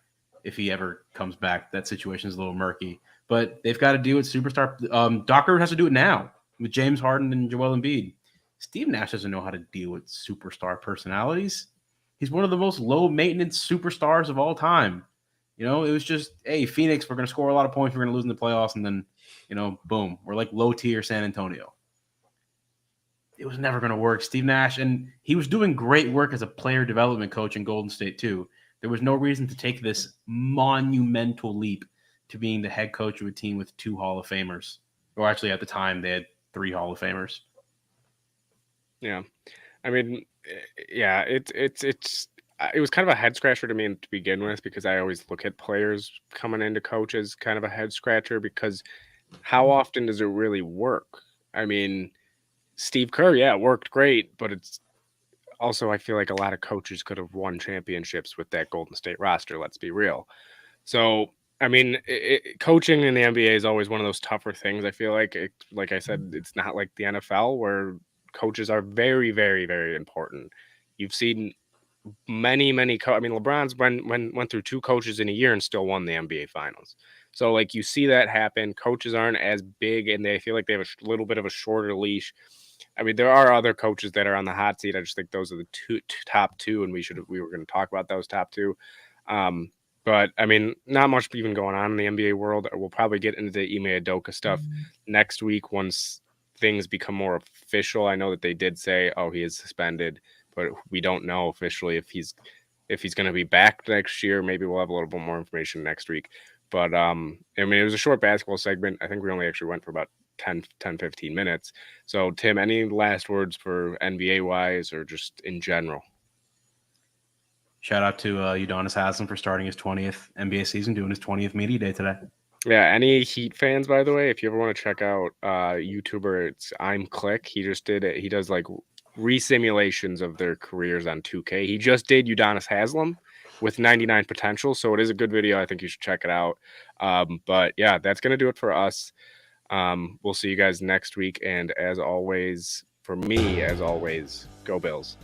if he ever comes back, that situation is a little murky. But they've got to deal with superstar. Doc Rivers has to do it now with James Harden and Joel Embiid. Steve Nash doesn't know how to deal with superstar personalities. He's one of the most low-maintenance superstars of all time. It was just, hey, Phoenix, we're going to score a lot of points. We're going to lose in the playoffs. And then, boom, we're like low-tier San Antonio. It was never going to work. Steve Nash, and he was doing great work as a player development coach in Golden State, too. There was no reason to take this monumental leap to being the head coach of a team with 2 Hall of Famers. Or actually, at the time, they had 3 Hall of Famers. Yeah, I mean, yeah, it was kind of a head scratcher to me to begin with, because I always look at players coming into coaches kind of a head scratcher, because how often does it really work? I mean, Steve Kerr, yeah, worked great, but it's also, I feel like a lot of coaches could have won championships with that Golden State roster. Let's be real. So, I mean, coaching in the NBA is always one of those tougher things. I feel like, like I said, it's not like the NFL where coaches are very, very, very important. You've seen many, I mean, LeBron's went through 2 coaches in a year and still won the NBA Finals. So, like, you see that happen. Coaches aren't as big, and they feel like they have a little bit of a shorter leash. I mean, there are other coaches that are on the hot seat. I just think those are the top 2, and we were going to talk about those top 2. But, I mean, not much even going on in the NBA world. We'll probably get into the Ime Udoka stuff next week once things become more official. I know that they did say, he is suspended, but we don't know officially if he's going to be back next year. Maybe we'll have a little bit more information next week. But, I mean, it was a short basketball segment. I think we only actually went for about 10-15 minutes. So, Tim, any last words for NBA-wise or just in general? Shout out to Udonis Haslem for starting his 20th NBA season, doing his 20th media day today. Yeah, any Heat fans, by the way, if you ever want to check out YouTuber, it's I'm Click. He just did it. He does like re-simulations of their careers on 2K. He just did Udonis Haslem with 99 potential, so it is a good video. I think you should check it out. But yeah, that's gonna do it for us. We'll see you guys next week, and as always, for me, go Bills.